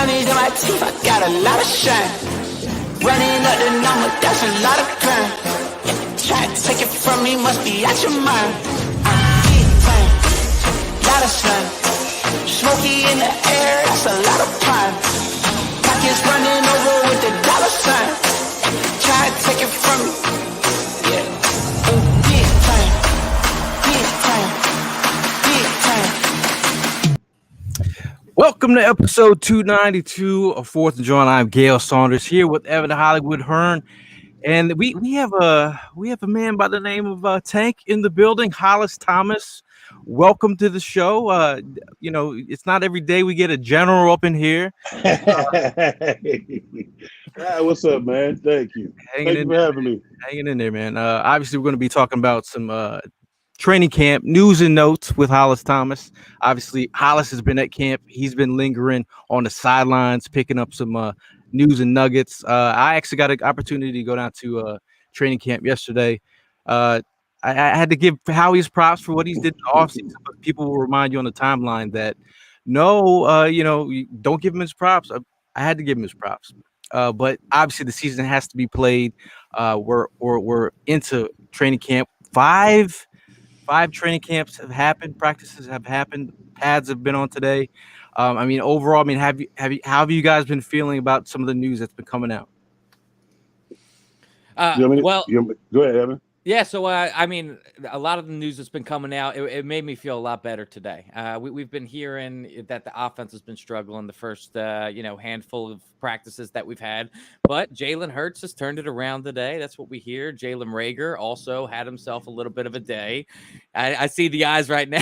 diamonds in my teeth, I got a lot of shine. Running up the number, that's a lot of crime. Try to take it from me, must be out your mind. I'm big time, lot of slime. Smoky in the air, that's a lot of prime. Pockets running over with the dollar sign. Try to take it from me, yeah. Oh, big time, big time, big time. Welcome to episode 292 of Fourth and Jawn. I'm Gail Saunders here with Evan Hollywood Hearn, and we have a man by the name of Tank in the building, Hollis Thomas. Welcome to the show. It's not every day we get a general up in here. What's up, man? Thank you. Thank you for having me. Hanging in there, man. Obviously, we're going to be talking about some training camp news and notes with Hollis Thomas. Obviously, Hollis has been at camp. He's been lingering on the sidelines, picking up some news and nuggets. I actually got an opportunity to go down to training camp yesterday. I had to give Howie his props for what he did in the offseason, but people will remind you on the timeline that don't give him his props. I had to give him his props. But obviously the season has to be played. We're into training camp. Five training camps have happened. Practices have happened. Pads have been on today. Overall, how have you guys been feeling about some of the news that's been coming out? Go ahead, Evan. Yeah, so a lot of the news that's been coming out, it made me feel a lot better today. We've been hearing that the offense has been struggling the first handful of practices that we've had, but Jalen Hurts has turned it around today. That's what we hear. Jalen Reagor also had himself a little bit of a day. I see the eyes right now.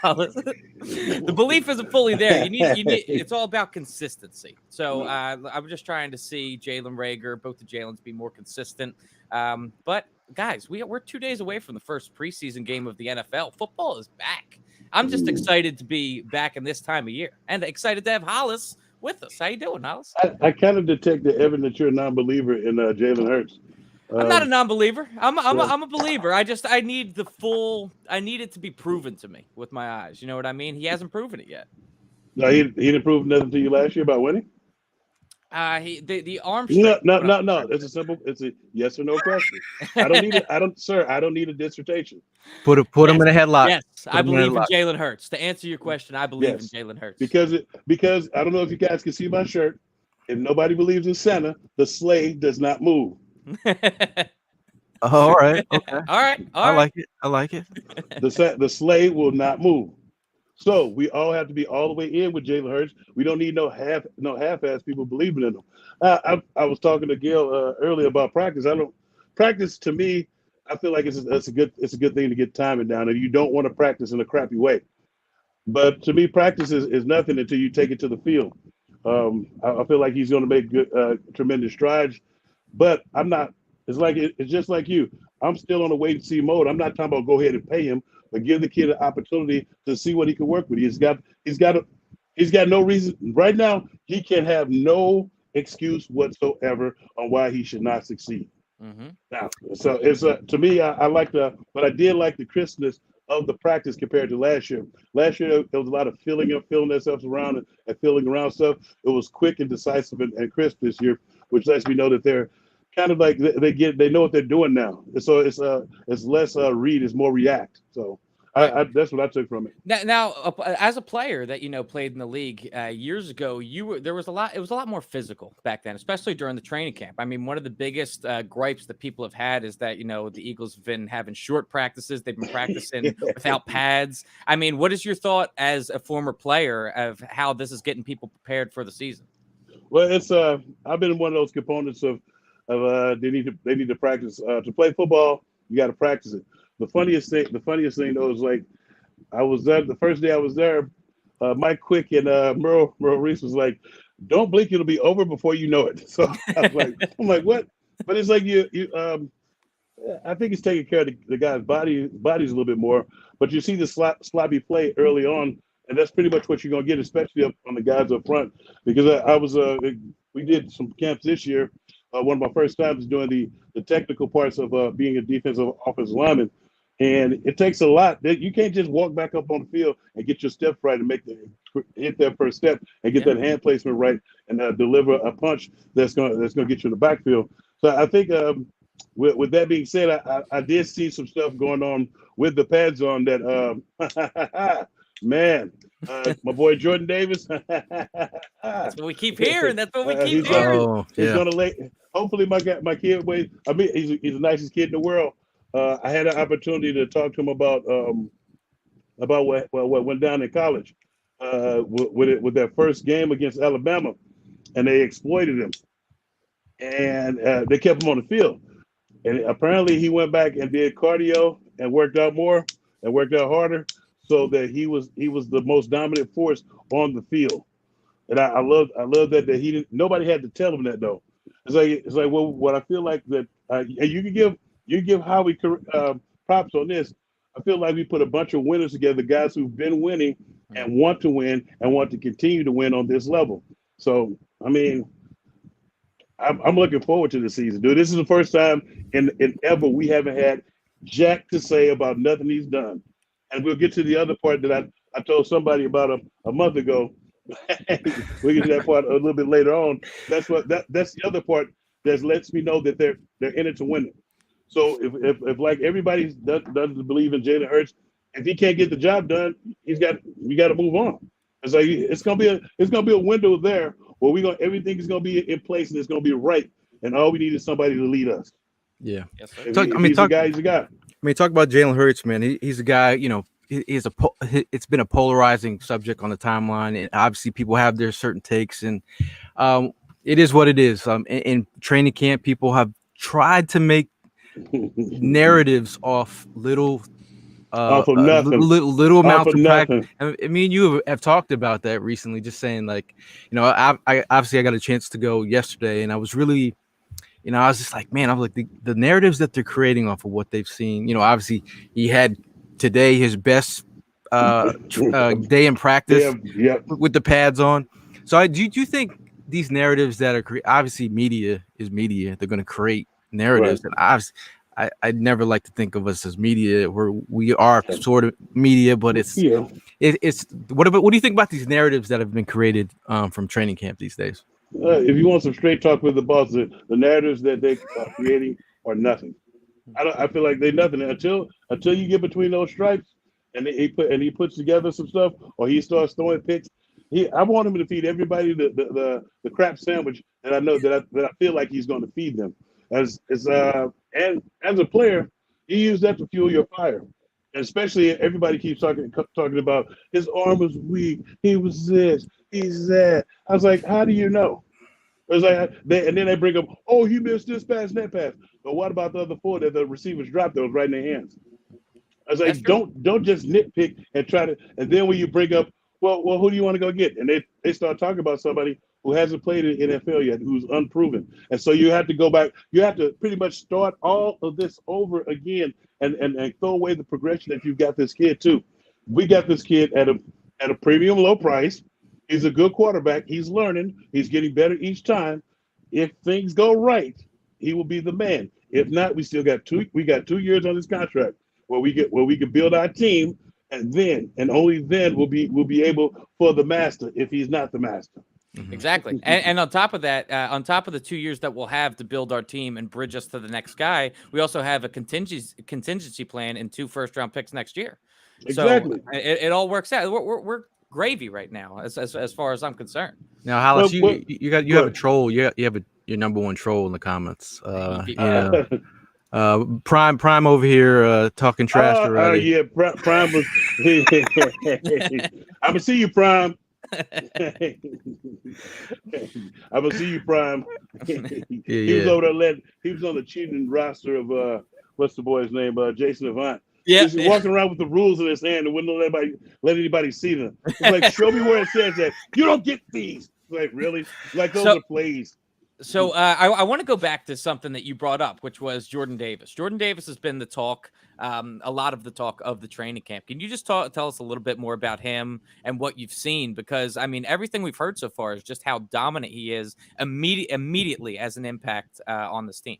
The belief isn't fully there. You need. It's all about consistency. So I'm just trying to see Jalen Reagor, both the Jalens, be more consistent. But guys, we're 2 days away from the first preseason game of the NFL. Football is back. I'm just excited to be back in this time of year and excited to have Hollis with us. How you doing, Hollis? I kind of detected, Evan, that you're a non-believer in Jalen Hurts. I'm not a non-believer. I'm a believer. I need it to be proven to me with my eyes. You know what I mean? He hasn't proven it yet. No, he didn't prove nothing to you last year about winning. The arm. No. It's a yes or no question. I don't need a dissertation. Put him in a headlock. Yes, I believe in Jalen Hurts. To answer your question, I believe in Jalen Hurts. Because I don't know if you guys can see my shirt. If nobody believes in Santa, the sleigh does not move. All right. Okay. All right. I like it. The sleigh will not move. So we all have to be all the way in with Jalen Hurts. We don't need no half-ass people believing in him. I was talking to Gail earlier about practice. Practice to me, I feel like it's a good thing to get timing down, and you don't want to practice in a crappy way. But to me, practice is nothing until you take it to the field. I feel like he's going to make good, tremendous strides, but I'm not. It's just like you. I'm still on a wait and see mode. I'm not talking about go ahead and pay him, but give the kid an opportunity to see what he can work with. He's got no reason right now. He can have no excuse whatsoever on why he should not succeed. Mm-hmm. Now, so it's to me, I like but I did like the crispness of the practice compared to last year. Last year there was a lot of feeling themselves around and feeling around stuff. It was quick and decisive and crisp this year, which lets me know that they're kind of like they know what they're doing now. So it's less read, it's more react. So that's what I took from it. Now, as a player that played in the league years ago, it was a lot more physical back then, especially during the training camp. I mean, one of the biggest gripes that people have had is that the Eagles have been having short practices. They've been practicing without pads. I mean, what is your thought as a former player of how this is getting people prepared for the season? Well, it's I've been one of those components of they need to practice to play football. You got to practice it. The funniest thing though is like I was there the first day I was there. Mike Quick and Merle Reese was like, "Don't blink, it'll be over before you know it." So I'm like, what? But it's like you. I think it's taking care of the guy's body's a little bit more. But you see the sloppy play early on, and that's pretty much what you're gonna get, especially up on the guys up front. Because we did some camps this year. One of my first times doing the technical parts of being a defensive offensive lineman. And it takes a lot. You can't just walk back up on the field and get your steps right and hit that first step and get that hand placement right and deliver a punch that's gonna get you in the backfield. So I think with that being said, I did see some stuff going on with the pads on that. Man, my boy Jordan Davis. That's what we keep hearing. That's what we keep he's hearing. Oh, He's yeah. gonna lay. Hopefully, my kid weighs. I mean, he's the nicest kid in the world. I had an opportunity to talk to him about what went down in college with that first game against Alabama, and they exploited him, and they kept him on the field. And apparently, he went back and did cardio and worked out more and worked out harder, so that he was the most dominant force on the field. And I love that he didn't. Nobody had to tell him that though. It's like well, what I feel like that, and you can give Howie props on this. I feel like we put a bunch of winners together, guys who've been winning and want to win and want to continue to win on this level. So I mean, I'm looking forward to the season, dude. This is the first time in ever we haven't had jack to say about nothing he's done. And we'll get to the other part that I told somebody about a month ago. We'll get to that part a little bit later on. That's the other part that lets me know that they're in it to win it. So if like everybody doesn't believe in Jalen Hurts, if he can't get the job done, we got to move on. It's like it's gonna be a window there where everything is gonna be in place and it's gonna be right, and all we need is somebody to lead us. Yeah. Yes, He's a guy. I mean, talk about Jalen Hurts, man. He's a guy, you know, it's been a polarizing subject on the timeline, and obviously people have their certain takes, and it is what it is. In training camp, people have tried to make narratives off little Off of nothing. little amounts of nothing. practice. I mean, you have talked about that recently, just saying like, you know, I obviously I got a chance to go yesterday, and I was really, you know, I was just like, man, I'm like the narratives that they're creating off of what they've seen. You know, obviously he had today his best day in practice with the pads on. So do you think these narratives that are obviously media is media, they're going to create narratives, and obviously I'd never like to think of us as media, where we are sort of media, but it's what do you think about these narratives that have been created from training camp these days? If you want some straight talk with the boss, the narratives that they are creating are nothing. I feel like they're nothing until you get between those stripes and he puts together some stuff, or he starts throwing picks. I want him to feed everybody the crap sandwich that I know that I feel like he's going to feed them. And as a player, you use that to fuel your fire. And especially everybody keeps talking about his arm was weak. He was this. He's that. I was like, how do you know? It was like, and then they bring up, oh, he missed this pass and that pass. But what about the other four that the receivers dropped that was right in their hands? I was like, don't just nitpick and try to. And then when you bring up, well, who do you want to go get? And they start talking about somebody who hasn't played in NFL yet, who's unproven. And so you have to go back. You have to pretty much start all of this over again and throw away the progression that you've got this kid too. We got this kid at a premium low price. He's a good quarterback. He's learning. He's getting better each time. If things go right, he will be the man. If not, we still got 2 years on this contract where we can build our team, and then and only then we'll be able for the master if he's not the master. Exactly. And on top of that, on top of the 2 years that we'll have to build our team and bridge us to the next guy, we also have a contingency plan and 2 first-round picks next year. Exactly. So it all works out. We're gravy right now, as far as I'm concerned. Now, Hollis, you have a troll. You have your number one troll in the comments. Prime over here talking trash already. Yeah, Prime was. I'm gonna see you, Prime. I'm gonna see you, Prime. He was over there. He was on the cheating roster of what's the boy's name? Jason Avant. Yeah, he's walking around with the rules in his hand and wouldn't let anybody see them. It's like, show me where it says that you don't get these. Like, really? Like, those are plays. So I want to go back to something that you brought up, which was Jordan Davis. Jordan Davis has been the talk, a lot of the talk of the training camp. Can you just tell us a little bit more about him and what you've seen? Because, I mean, everything we've heard so far is just how dominant he is immediately as an impact on this team.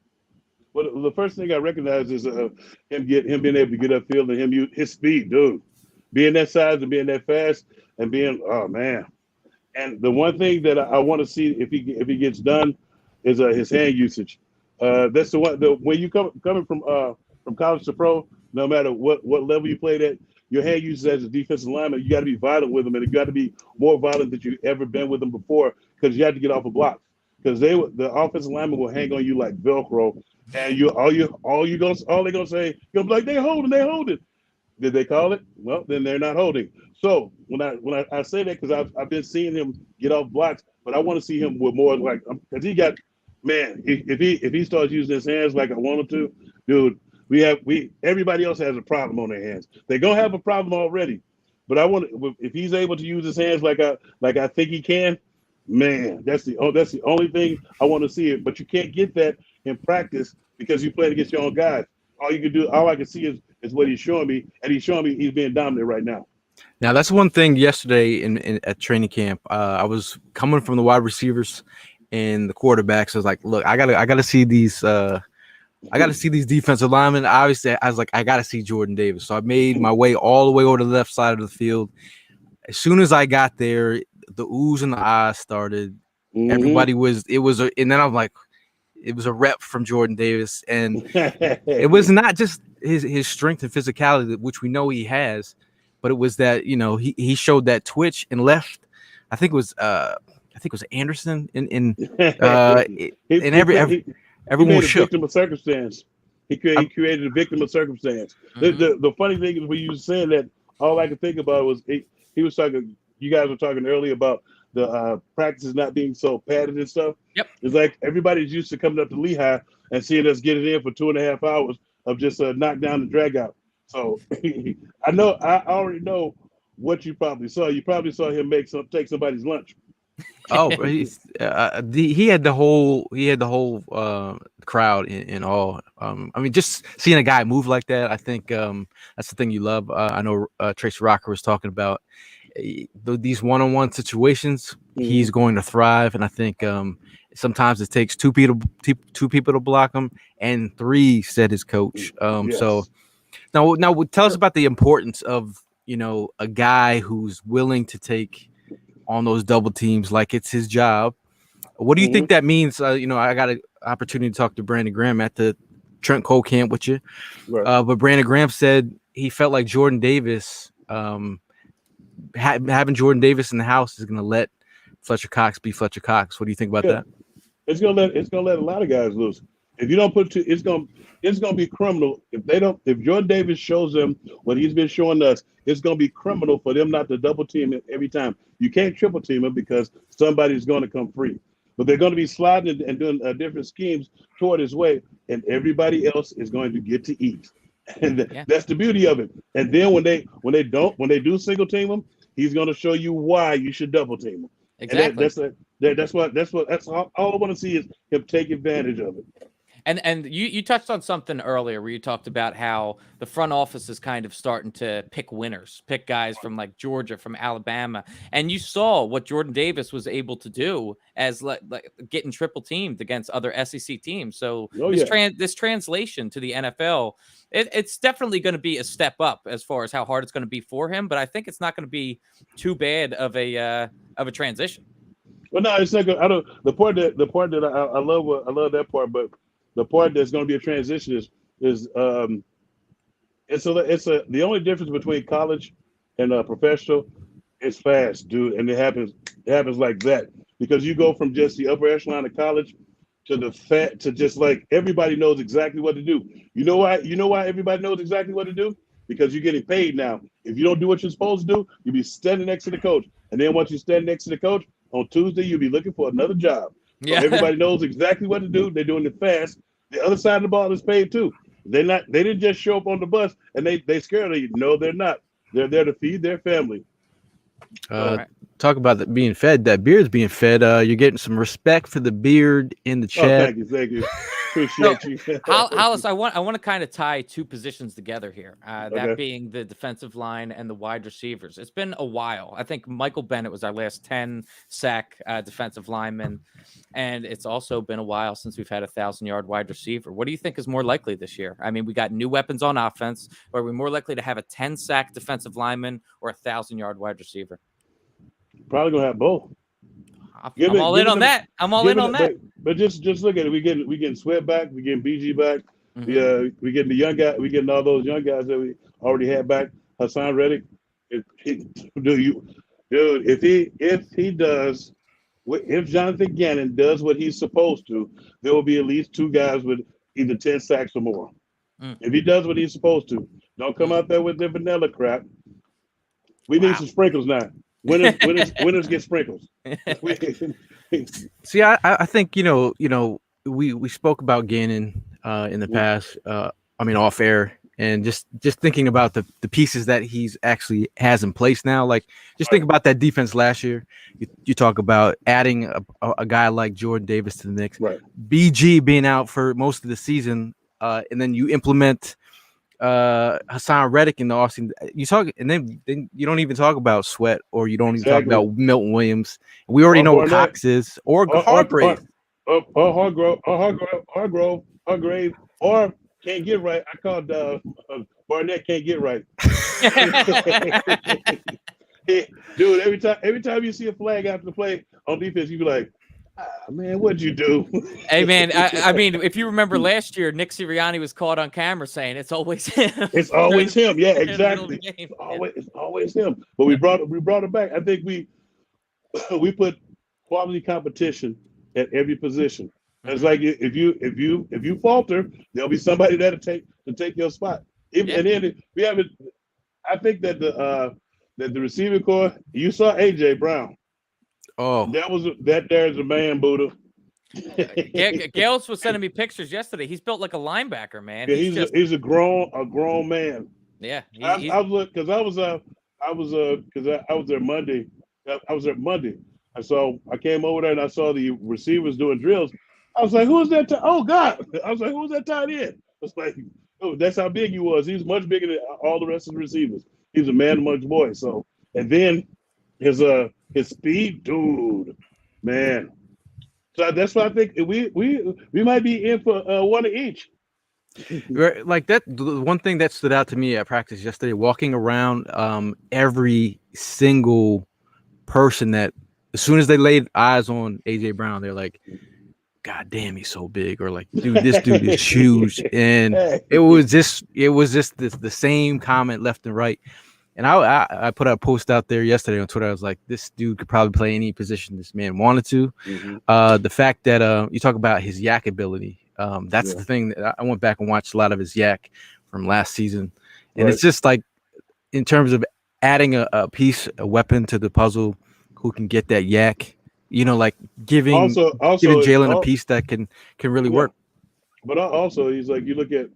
Well, the first thing I recognize is him being able to get upfield and his speed, dude. being that size and being that fast and being, oh man. And the one thing that I want to see if he gets done is his hand usage. That's the one. When you coming from college to pro, no matter what level you played at, your hand usage as a defensive lineman, you got to be violent with them, and you got to be more violent than you've ever been with them before, because you have to get off a block. Because the offensive lineman will hang on you like Velcro, and all they're gonna say, you'll be like, they holding. Did they call it? Well, then they're not holding. So when I say that, because I've been seeing him get off blocks, but I want to see him with more like, because he got, man, if he starts using his hands like I want him to, dude, everybody else has a problem on their hands. They're gonna have a problem already, but if he's able to use his hands like I think he can, man, that's the only thing I want to see it. But you can't get that in practice because you play against your own guys. All I can see is what he's showing me, and he's showing me he's being dominant right now. Now that's one thing yesterday at training camp. I was coming from the wide receivers and the quarterbacks. I was like, look, I gotta see these. I got to see these defensive linemen. Obviously, I was like, I got to see Jordan Davis. So I made my way all the way over to the left side of the field. As soon as I got there, the oohs and the ahs started. Mm-hmm. Everybody and then I'm like, it was a rep from Jordan Davis. And it was not just his strength and physicality, which we know he has, but it was that, he showed that twitch and left. I think it was Anderson everyone was shook. Victim of circumstance. He created a victim of circumstance. Mm-hmm. The funny thing is, when you were saying that, all I could think about was he was talking. You guys were talking earlier about the practices not being so padded and stuff. Yep. It's like everybody's used to coming up to Lehigh and seeing us get it in for 2.5 hours of just knock down and drag out. So I already know what you probably saw. You probably saw him take somebody's lunch. Oh, he had the whole crowd in awe. I mean, just seeing a guy move like that, I think that's the thing you love. I know Tracy Rocker was talking about these one-on-one situations. Mm-hmm. He's going to thrive, and I think sometimes it takes two people to block him, and 3, said his coach. Yes. So now tell us about the importance of a guy who's willing to take on those double teams like it's his job. What do you think that means? I got an opportunity to talk to Brandon Graham at the Trent Cole camp with you. Right. But Brandon Graham said he felt like Jordan Davis, having Jordan Davis in the house is going to let Fletcher Cox be Fletcher Cox. What do you think about that? It's gonna let a lot of guys loose. If you don't it's gonna be criminal if Jordan Davis shows them what he's been showing us. It's gonna be criminal for them not to double team him every time. You can't triple team him because somebody's going to come free. But they're going to be sliding and doing different schemes toward his way, and everybody else is going to get to eat. And that's the beauty of it. And then when they do single team him, he's going to show you why you should double team him. Exactly. And that's all I want to see is him take advantage of it. And you touched on something earlier where you talked about how the front office is kind of starting to pick winners, pick guys from like Georgia, from Alabama. And you saw what Jordan Davis was able to do as like getting triple teamed against other SEC teams. So this translation to the NFL, it's definitely going to be a step up as far as how hard it's going to be for him. But I think it's not going to be too bad of a transition. Well, no, it's not good. The part that I love that part, but the part that's going to be a transition is the only difference between college and professional is fast, dude, and it happens like that because you go from just the upper echelon of college to just like everybody knows exactly what to do. You know why everybody knows exactly what to do? Because you're getting paid now. If you don't do what you're supposed to do, you'll be standing next to the coach, and then once you stand next to the coach on Tuesday, you'll be looking for another job. Yeah. So everybody knows exactly what to do. They're doing it fast. The other side of the ball is paid too. They didn't just show up on the bus and they scared of you. No, they're not. They're there to feed their family. talk about that being fed. That beard's being fed. You're getting some respect for the beard in the chat. Thank you. Appreciate you. Hollis, I want to kind of tie two positions together here. Okay. That being the defensive line and the wide receivers. It's been a while. I think Michael Bennett was our last 10-sack defensive lineman, and it's also been a while since we've had a 1,000-yard wide receiver. What do you think is more likely this year? I mean, we got new weapons on offense. Or are we more likely to have a 10-sack defensive lineman or a 1,000-yard wide receiver? Probably gonna have both. I'm all in on that. But just look at it. We getting Sweat back. We getting BG back. Mhm. We getting the young guy. We getting all those young guys that we already had back. Hassan Reddick. If Jonathan Gannon does what he's supposed to, there will be at least 2 guys with either 10 sacks or more. If he does what he's supposed to, don't come out there with the vanilla crap. We need some sprinkles now. Winners get sprinkles. See, I think we spoke about Gannon in the past. I mean, off air, and just thinking about the pieces that he's actually has in place now. Like, just think about that defense last year. You talk about adding a guy like Jordan Davis to the mix. Right. BG being out for most of the season, and then you implement Hassan Reddick in the offseason. You talk, and then you don't even talk about Sweat, or you don't even talk about Milton Williams. We already know what Cox is, or Hargrave, Hargrave, or can't get right. I called Barnett can't get right. Dude, every time you see a flag after the play on defense, you be like, man, what'd you do? Hey, man, I mean, if you remember last year, Nick Sirianni was caught on camera saying it's always him. It's always him. Yeah, exactly. It's always him. But we brought it back. I think we put quality competition at every position. It's like if you falter, there'll be somebody there to take your spot. And then we have it. I think that the receiving core. You saw AJ Brown. Oh, that there's a man, Buddha. Gales was sending me pictures yesterday. He's built like a linebacker, man. Yeah, he's a grown man. Yeah, I was there Monday. I came over there and I saw the receivers doing drills. I was like, "Who's that?" Oh God! I was like, "Who's that tight end?" It's like, oh, that's how big he was. He's much bigger than all the rest of the receivers. He's a man amongst boys. So, and then his speed, dude, man. So that's why I think we might be in for one of each. Like that. The one thing that stood out to me at practice yesterday, walking around every single person that, as soon as they laid eyes on AJ Brown, they're like, God damn, he's so big, or like, dude, this dude is huge. And it was just the same comment left and right. And I put a post out there yesterday on Twitter. I was like, this dude could probably play any position this man wanted to. Mm-hmm. The fact that you talk about his yak ability, that's the thing that I went back and watched a lot of his yak from last season. And it's just like, in terms of adding a weapon to the puzzle who can get that yak, like giving Jalen a piece that can really work. But also, he's like, you look at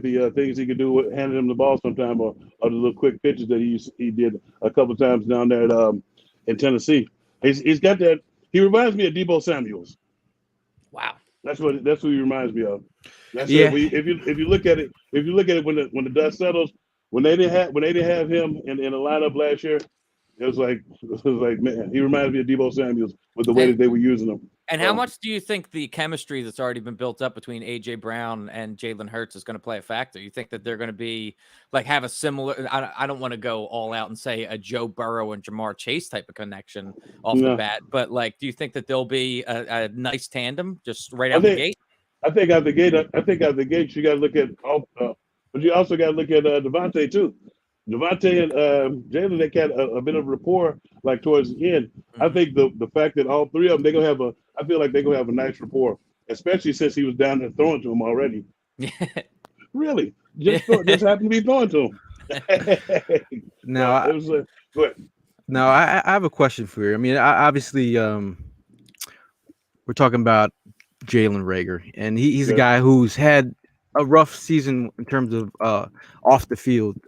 the things he could do with handing him the ball sometime, or the little quick pitches that he did a couple of times down there in Tennessee. He's got that. He reminds me of Deebo Samuels. Wow, that's what he reminds me of. If you look at it when the dust settles, when they didn't have him in the lineup last year, it was like, man, he reminds me of Deebo Samuels with the way that they were using him. And how much do you think the chemistry that's already been built up between AJ Brown and Jalen Hurts is going to play a factor? You think that they're going to be like, have a similar, I don't want to go all out and say a Joe Burrow and Jamar Chase type of connection off the bat, but like, do you think that there'll be a nice tandem just right out the gate? I think out the gate, you got to look at but you also got to look at Devontae too. Devontae and Jalen, they got a bit of rapport like towards the end. Mm-hmm. I think the fact that all three of them, I feel like they're gonna have a nice rapport, especially since he was down there throwing to him already. Really, just happened to be throwing to him. Now, go ahead. Now I have a question for you. I mean, obviously, we're talking about Jalen Reagor, and he's a guy who's had a rough season in terms of off the field.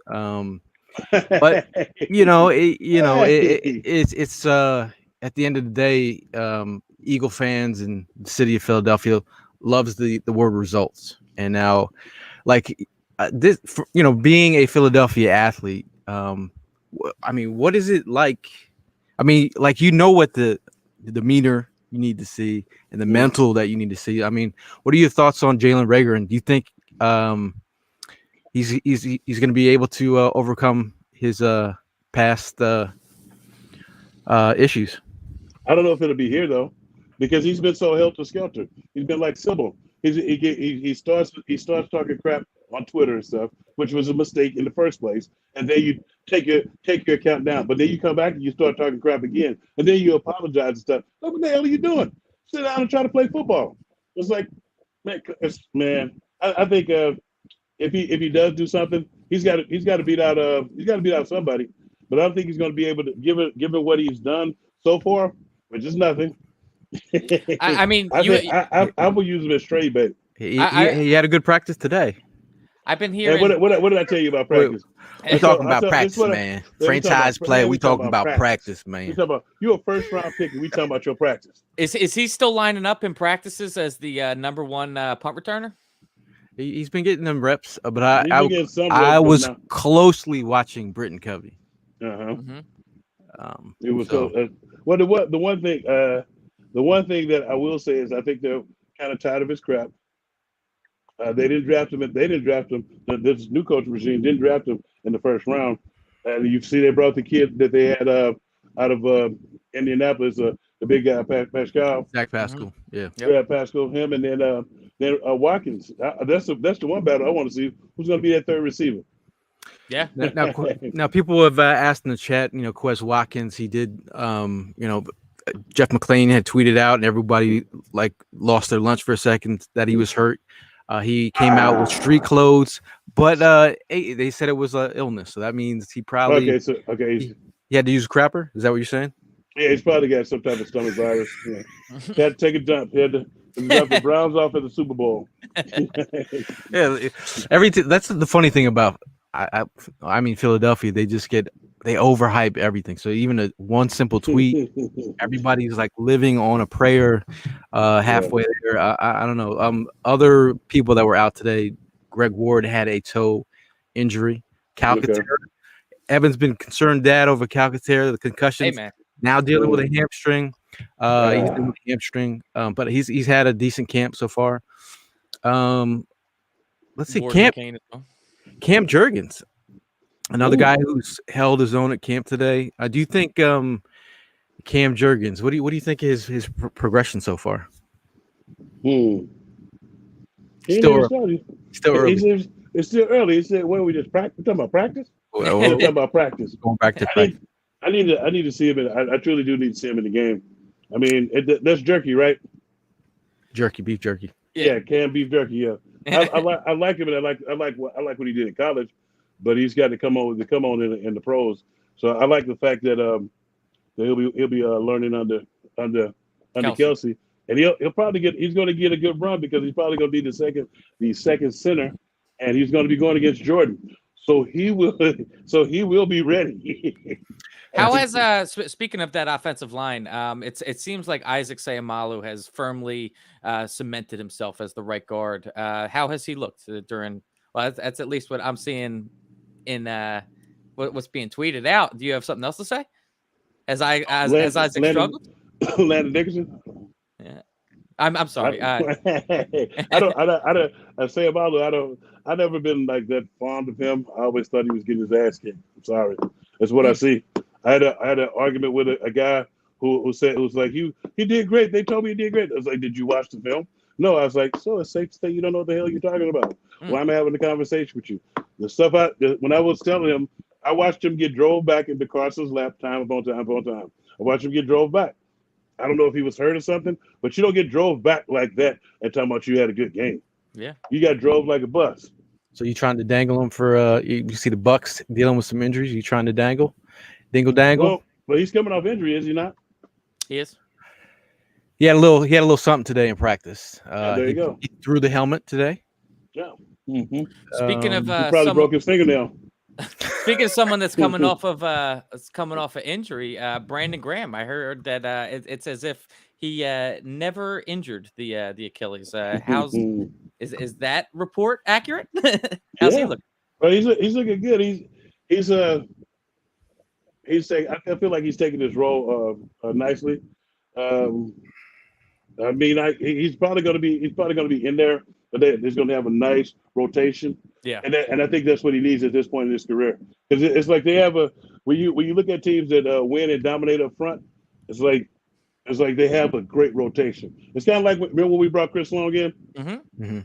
But Hey. it's at the end of the day, Eagle fans and the city of Philadelphia loves the word results. And now, like being a Philadelphia athlete, I mean, what is it like? I mean, like what the demeanor you need to see and the mental that you need to see. I mean, what are your thoughts on Jalen Reagor? And do you think he's going to be able to overcome his past issues? I don't know if it'll be here though, because he's been so helter skelter. He's been like Sybil. He starts talking crap on Twitter and stuff, which was a mistake in the first place. And then you take your account down, but then you come back and you start talking crap again, and then you apologize and stuff. Like, what the hell are you doing? Sit down and try to play football. It's like, man. I think if he does do something, he's got to beat out somebody. But I don't think he's going to be able to given what he's done so far, which is nothing. I mean, I will use him as trade bait. He had a good practice today. I've been hearing. Hey, what did I tell you about practice? We're talking about practice, man. Franchise play. We talking about practice, man. You're a first round pick, and we talking about your practice. Is he still lining up in practices as the number one punt returner? He's been getting them reps, but I was closely watching Britton Covey. It was the one thing that I will say is I think they're kind of tired of his crap. They didn't draft him. This new coaching regime didn't draft him in the first round. And you see, they brought the kid that they had out of Indianapolis, the big guy Pascal. Zach Pascal, yeah, Pascal, him, and then Watkins. That's the one battle I want to see. Who's going to be that third receiver? Yeah. Now people have asked in the chat. Quez Watkins. He did. Jeff McClain had tweeted out, and everybody lost their lunch for a second that he was hurt. He came out with street clothes, but they said it was an illness, so that means he probably he had to use a crapper. Is that what you're saying? Yeah, he's probably got some type of stomach virus. Yeah. He had to take a dump. He had to dump the Browns off at the Super Bowl. Yeah, everything. That's the funny thing about I mean Philadelphia. They overhype everything. So even one simple tweet, everybody's living on a prayer halfway there. I don't know. Other people that were out today, Greg Ward had a toe injury. Calcaterra. Evan's been concerned over Calcaterra, the concussions. Hey, man. Now dealing with a hamstring. He's dealing with a hamstring. But he's had a decent camp so far. Let's see. Cam Jurgens. Another guy who's held his own at camp today. Do you think Cam Jurgens? What do you think is his progression so far? Still early. It's still early. He said, "When we just practice." We're talking about practice. Well, we're talking about practice. Going back to practice. I need to see him. I truly do need to see him in the game. I mean, that's jerky, right? Beef jerky. Yeah, Cam beef jerky. Yeah, I like him, and I like what he did in college. But he's got to come on in the pros. So I like the fact that he'll be learning under Kelsey, and he's going to get a good run because he's probably going to be the second center, and he's going to be going against Jordan. So he will be ready. How has speaking of that offensive line, it seems like Isaac Sayamalu has firmly cemented himself as the right guard. How has he looked during? Well, that's at least what I'm seeing in what's being tweeted out. Do you have something else to say? As Isaac struggled? Landon Dickerson? Yeah. I'm sorry. I say about it, I never been that fond of him. I always thought he was getting his ass kicked. I'm sorry. That's what I see. I had an argument with a guy who was like, he did great. They told me he did great. I was like, did you watch the film? No, I was like, so it's safe to say you don't know what the hell you're talking about. Well, I'm having a conversation with you. The stuff when I was telling him, I watched him get drove back into Carson's lap time upon time. I watched him get drove back. I don't know if he was hurt or something, but you don't get drove back like that and talking about you had a good game. Yeah. You got drove like a bus. So you trying to dangle him for you see the Bucks dealing with some injuries? You trying to dangle? Dangle? Well, he's coming off injury, is he not? He is. He had a little something today in practice. There you go. He threw the helmet today. Yeah. Speaking of he probably broke his fingernail. Speaking of someone that's coming off of injury, Brandon Graham. I heard that it's as if he never injured the Achilles. Is that report accurate? How's he looking? Well, he's looking good. I feel like he's taking his role nicely. I mean, he's probably going to be in there, but he's going to have a nice rotation. Yeah, and I think that's what he needs at this point in his career, because it's like they have when you look at teams that win and dominate up front, it's like they have a great rotation. It's kind of like, remember when we brought Chris Long in? Mm-hmm. Mm-hmm.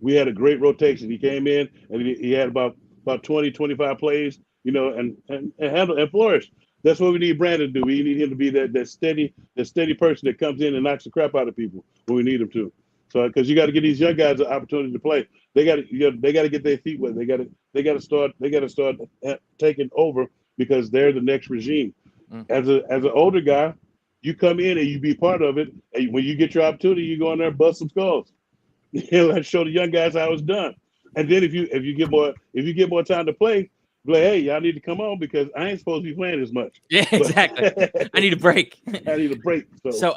We had a great rotation. He came in and he had about 20, 25 plays, and handle and flourish. That's what we need Brandon to do. We need him to be that steady person that comes in and knocks the crap out of people when we need him to. So, because you got to give these young guys an opportunity to play. They got to get their feet wet. They got to start taking over, because they're the next regime. As an older guy, you come in and you be part of it. And when you get your opportunity, you go in there and bust some skulls. Let's show the young guys how it's done. And then if you get more time to play, be like, hey, y'all need to come on, because I ain't supposed to be playing as much. Yeah, exactly. I need a break. I need a break. So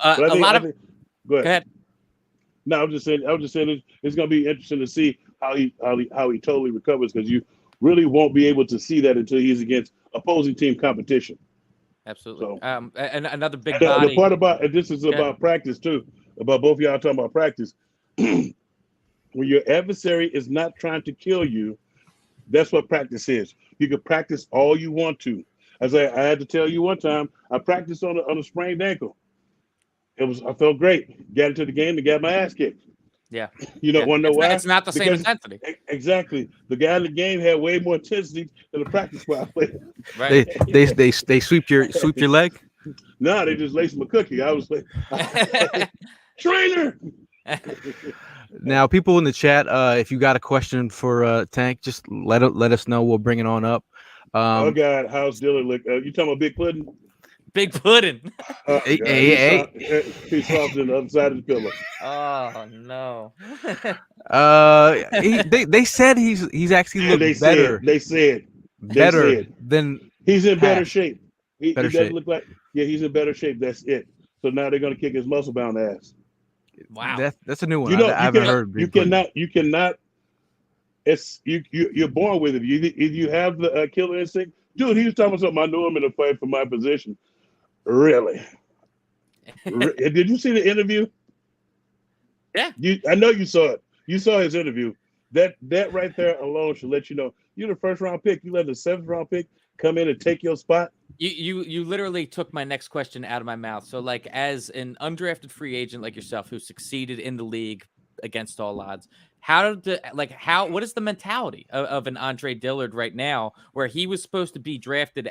go ahead. No, I was just saying it's going to be interesting to see how he totally recovers, because you really won't be able to see that until he's against opposing team competition. Absolutely. So, and another big body. The part about, and this is about practice too, about both of y'all talking about practice. When your adversary is not trying to kill you, that's what practice is. You can practice all you want to. As I had to tell you one time, I practiced on a sprained ankle. I felt great. Got into the game and got my ass kicked. Yeah. Want to know why? It's not the same intensity. Exactly. The guy in the game had way more intensity than the practice squad player. Right. They sweep your leg? No, they just laced my cookie. I was like, trainer. Now, people in the chat, if you got a question for Tank, just let us know. We'll bring it on up. Oh God, how's Dillard look? You talking about Big Pudding? Big Pudding. Hey. He's soft on the other side of the pillow. Oh no. They said he's actually looked better. They said than he's in better past. shape. He Better doesn't shape. look like he's in better shape. That's it. So now they're gonna kick his muscle bound ass. Wow. That's a new one. I haven't heard. You cannot. It's you're born with it. You have the killer instinct, dude. He was talking about something. I knew him in a fight for my position. Really? Did you see the interview? Yeah. I know you saw it. You saw his interview. That right there alone should let you know you're the first round pick. You let the 7th round pick come in and take your spot. You literally took my next question out of my mouth. So, like, as an undrafted free agent like yourself who succeeded in the league against all odds, what is the mentality of an Andre Dillard right now, where he was supposed to be drafted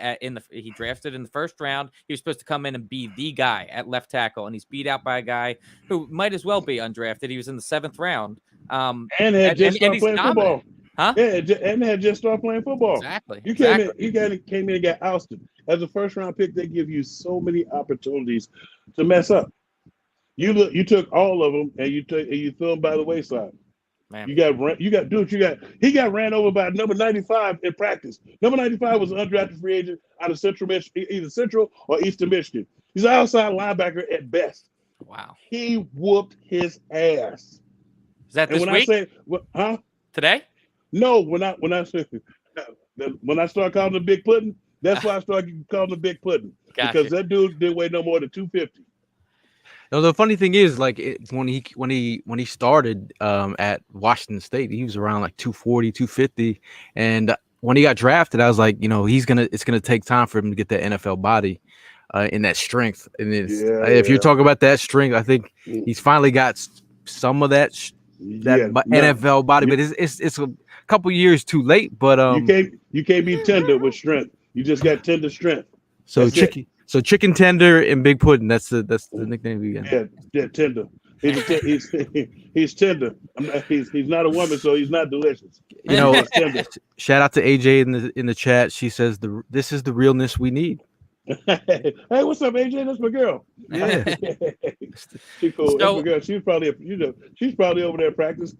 he drafted in the 1st round. He was supposed to come in and be the guy at left tackle, and he's beat out by a guy who might as well be undrafted. He was in the 7th round. And had just started playing football. Huh? Yeah, and had just started playing football. Exactly. You came in and got ousted. As a 1st round pick, they give you so many opportunities to mess up. You took all of them and you threw them by the wayside. Man. He got ran over by number 95 in practice. Number 95 was an undrafted free agent out of either Central or Eastern Michigan. He's an outside linebacker at best. Wow. He whooped his ass. Is that this week? Today? No, when I start calling him Big Pudding, that's why I started calling him Big Pudding. Gotcha. Because that dude didn't weigh no more than 250. No, the funny thing is, like, when he started at Washington State, he was around like 240, 250, and when he got drafted, I was like, it's gonna take time for him to get that NFL body in that strength. And if you're talking about that strength, I think he's finally got some of that NFL body, but it's a couple years too late. But you can't be tender with strength. You just got tender strength. So Chicken Tender and Big Pudding. That's the nickname we got. Yeah, tender. He's tender. He's not a woman, so he's not delicious. Shout out to AJ in the chat. She says this is the realness we need. Hey, what's up, AJ? That's my girl. Yeah, She's cool. That's my girl. She's probably over there at practice.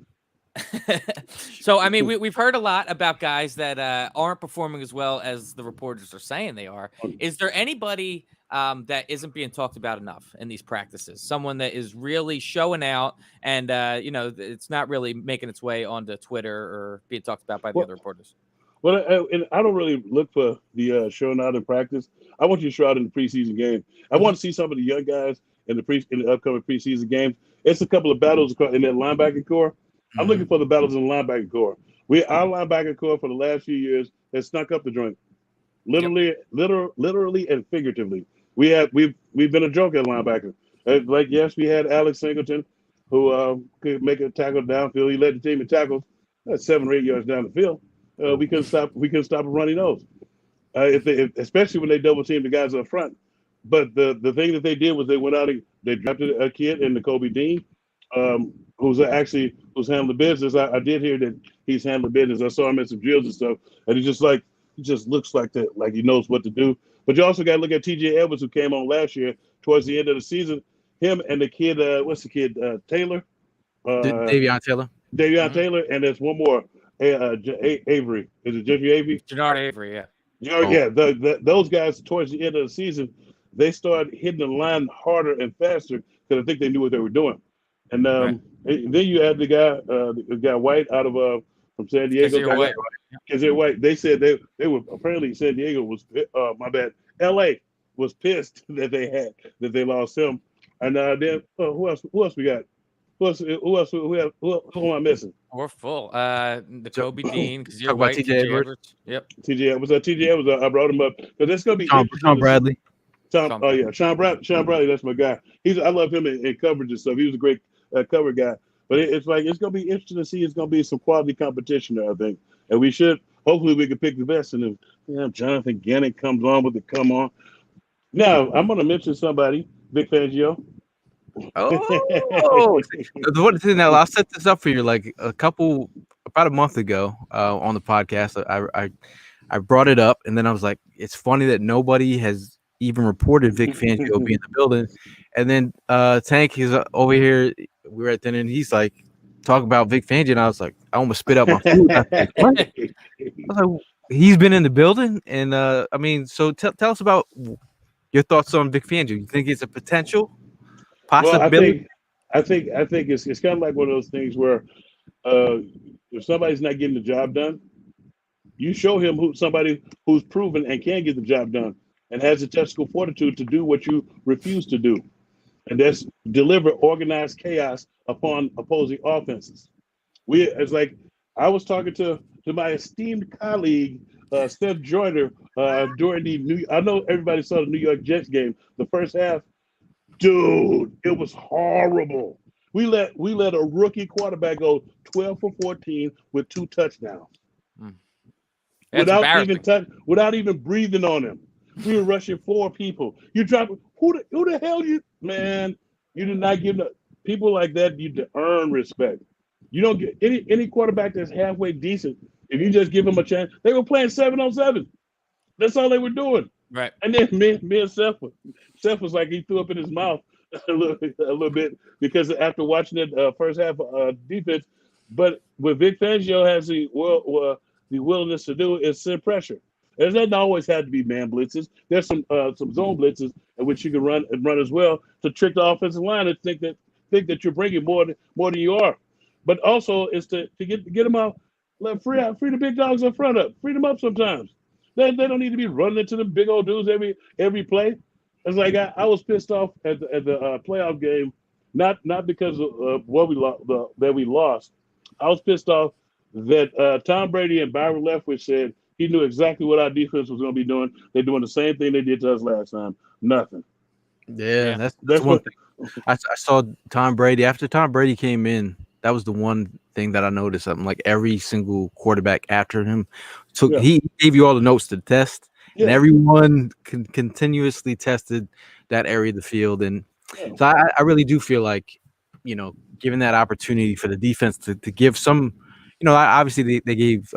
So, I mean, we've heard a lot about guys that aren't performing as well as the reporters are saying they are. Is there anybody that isn't being talked about enough in these practices? Someone that is really showing out and, it's not really making its way onto Twitter or being talked about by the other reporters? Well, and I don't really look for the showing out in practice. I want you to show out in the preseason game. I want to see some of the young guys in the upcoming preseason games. It's a couple of battles in that linebacker core. I'm looking for the battles in the linebacker core. Our linebacker core for the last few years has snuck up the joint, literally and figuratively. We've been a joke at linebacker. Yes, we had Alex Singleton, who could make a tackle downfield. He led the team in tackles 7 or 8 yards down the field. We couldn't stop a running nose, especially when they double teamed the guys up front. But the thing that they did was they went out and they drafted a kid in Kobe Dean, who's handling business. I did hear that he's handling business. I saw him in some drills and stuff, and he just looks like that, like he knows what to do. But you also got to look at T.J. Edwards, who came on last year towards the end of the season. Him and the kid, Taylor? Davion Taylor. Taylor, and there's one more. Avery. Is it Jeffrey Avery? Jannard Avery, yeah. Yeah, those guys towards the end of the season, they started hitting the line harder and faster because I think they knew what they were doing. And then you had the guy White out of from San Diego. Kazir White. They said they were apparently San Diego was LA was pissed that they lost him. And then who else we got? Who am I missing? We're full. The Kobe Dean, Kazir White, TJ Edwards. Yep. TJ Edwards. I brought him up because it's gonna be Sean Bradley. Sean Bradley. That's my guy. I love him in coverage and stuff. He was a great cover guy. But it's gonna be interesting to see. It's gonna be some quality competition there, I think, and hopefully we can pick the best. And if Jonathan Gannon comes on with the come on. Now I'm gonna mention somebody, Vic Fangio. Oh, the one thing now, I'll set this up for you. Like about a month ago, on the podcast, I brought it up, and then I was like, it's funny that nobody has even reported Vic Fangio being in the building. And then Tank is over here. We were at dinner, and he's like talking about Vic Fangio, and I was like, I almost spit out my food. I was like, he's been in the building, and so tell us about your thoughts on Vic Fangio. You think it's a potential possibility? Well, I think it's kind of like one of those things where if somebody's not getting the job done, you show him somebody who's proven and can get the job done and has the tactical fortitude to do what you refuse to do, and that's deliver organized chaos upon opposing offenses. It's like I was talking to my esteemed colleague Steph Joyner during I know everybody saw the New York Jets game, the first half. Dude, it was horrible. We let a rookie quarterback go 12 for 14 with 2 touchdowns. Without even breathing on him. We were rushing 4 people. You drop who the hell you man? You did not give people like that. You to earn respect. You don't get any quarterback that's halfway decent. If you just give them a chance, they were playing 7-on-7. That's all they were doing. Right. And then me and Seth was like he threw up in his mouth a little bit because after watching it first half defense, but what Vic Fangio has the willingness to do is send pressure. It doesn't always have to be man blitzes. There's some zone blitzes in which you can run as well to trick the offensive line and think that you're bringing more than you are. But also is to get them out, free the big dogs up front up, free them up sometimes. They don't need to be running into the big old dudes every play. It's like I was pissed off at the playoff game, not because of what we lost. I was pissed off that Tom Brady and Byron Leftwich said he knew exactly what our defense was going to be doing. They're doing the same thing they did to us last time. Nothing. Yeah, that's one thing. I saw Tom Brady after Tom Brady came in. That was the one thing that I noticed. Something like every single quarterback after him he gave you all the notes to test, and everyone continuously tested that area of the field. And so I really do feel like, given that opportunity for the defense to give some, obviously they gave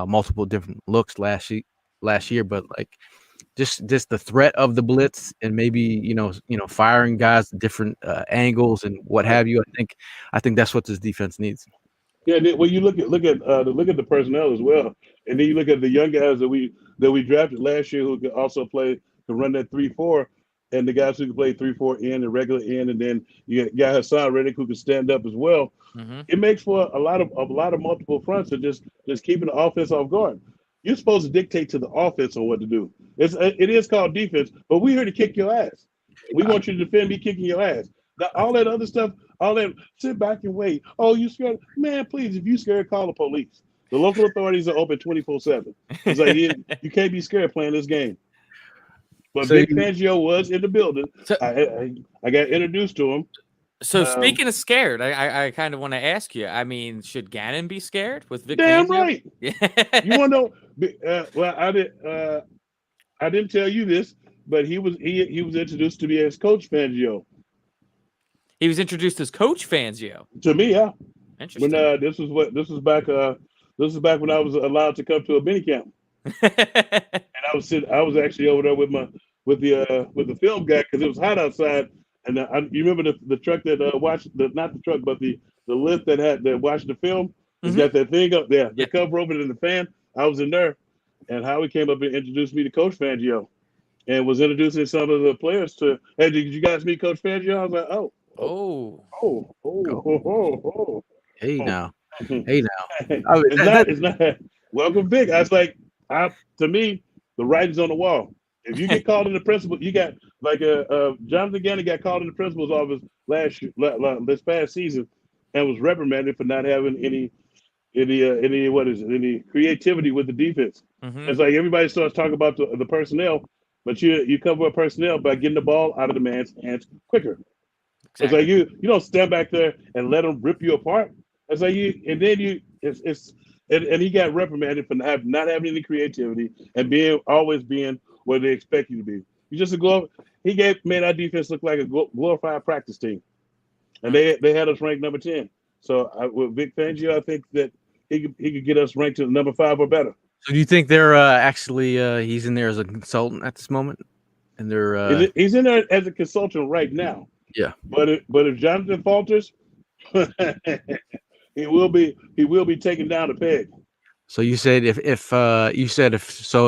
multiple different looks last year, but like just the threat of the blitz and maybe firing guys at different angles and what have you. I think that's what this defense needs. Yeah, well, you look at the personnel as well, and then you look at the young guys that we drafted last year who could also play to run that 3-4, and the guys who can play 3-4 in and regular in, and then you got Hassan Reddick who can stand up as well. Mm-hmm. It makes for a lot of multiple fronts of just keeping the offense off guard. You're supposed to dictate to the offense on what to do. It is called defense, but we're here to kick your ass. We want you to defend me kicking your ass. Now, all that other stuff, all that sit back and wait. Oh, you scared? Man, please, if you scared, call the police. The local authorities are open 24/7. It's like you can't be scared playing this game. But So Vic Fangio was in the building. So- I got introduced to him. So speaking of scared, I kind of want to ask you. I mean, should Gannon be scared with Vic Damn Fangio? right. Yeah. You want to know? Well, I didn't tell you this, but he was introduced to me as Coach Fangio. He was introduced as Coach Fangio. To me, yeah. Interesting. When this was back when I was allowed to come to a mini camp, and I was actually over there with the film guy because it was hot outside, and you remember the truck that not the truck but the lift that watched the film. It's got that thing up there, the cover open and the fan. I was in there, and Howie came up and introduced me to Coach Fangio, and was introducing some of the players to. Hey, did you guys meet Coach Fangio? I was like, oh. Hey now. It's not. Welcome, Vic. I was like, to me, the writing's on the wall. If you get called in the principal, you got like Jonathan Gannon got called in the principal's office this past season, and was reprimanded for not having any creativity with the defense. Mm-hmm. It's like everybody starts talking about the personnel, but you cover personnel by getting the ball out of the man's hands quicker. Exactly. It's like you don't stand back there and let them rip you apart. It's like and he got reprimanded for not having any creativity and always being where they expect you to be. He made our defense look like a glorified practice team, and they had us ranked number 10. So with Vic Fangio, I think that he could get us ranked to number 5 or better. So do you think they're actually he's in there as a consultant at this moment, and they're he's in there as a consultant right now? Yeah, but if Jonathan falters, he will be taken down a peg. So you said if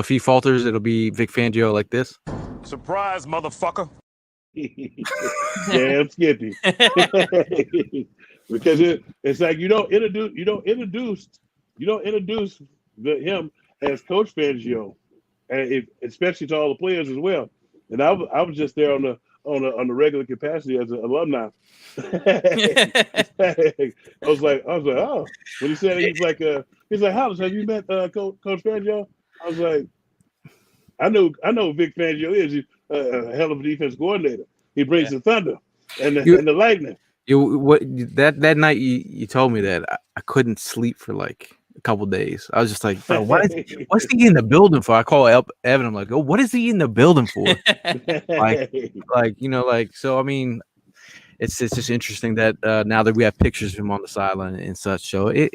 he falters, it'll be Vic Fangio like this. Surprise, motherfucker! Damn Skippy. Because it's like you don't introduce him as Coach Fangio, and especially to all the players as well. And I was just there on the regular capacity as an alumni. I was like, oh. When he said it, he's like, Hollis, have you met Coach Fangio? I was like, I know Vic Fangio is a hell of a defense coordinator. He brings the thunder and the lightning. That night you told me that I couldn't sleep for like a couple days. I was just like, bro, what's he in the building for? I call Evan. I'm like, oh, what is he in the building for? So I mean, it's just interesting that now that we have pictures of him on the sideline and such. So it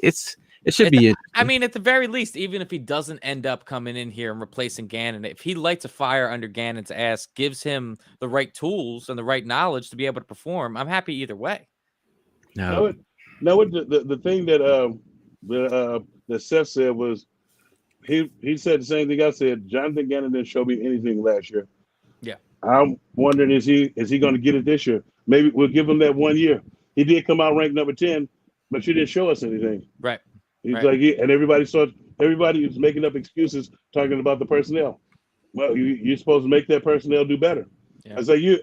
should be. I mean, at the very least, even if he doesn't end up coming in here and replacing Gannon, if he lights a fire under Gannon's ass, gives him the right tools and the right knowledge to be able to perform, I'm happy either way. No, the thing that Seth said was he said the same thing I said. Jonathan Gannon didn't show me anything last year. Yeah, I'm wondering is he going to get it this year? Maybe we'll give him that 1 year. He did come out ranked number 10, but you didn't show us anything. Right. He's and everybody was making up excuses talking about the personnel. Well, you're supposed to make that personnel do better. Yeah. I say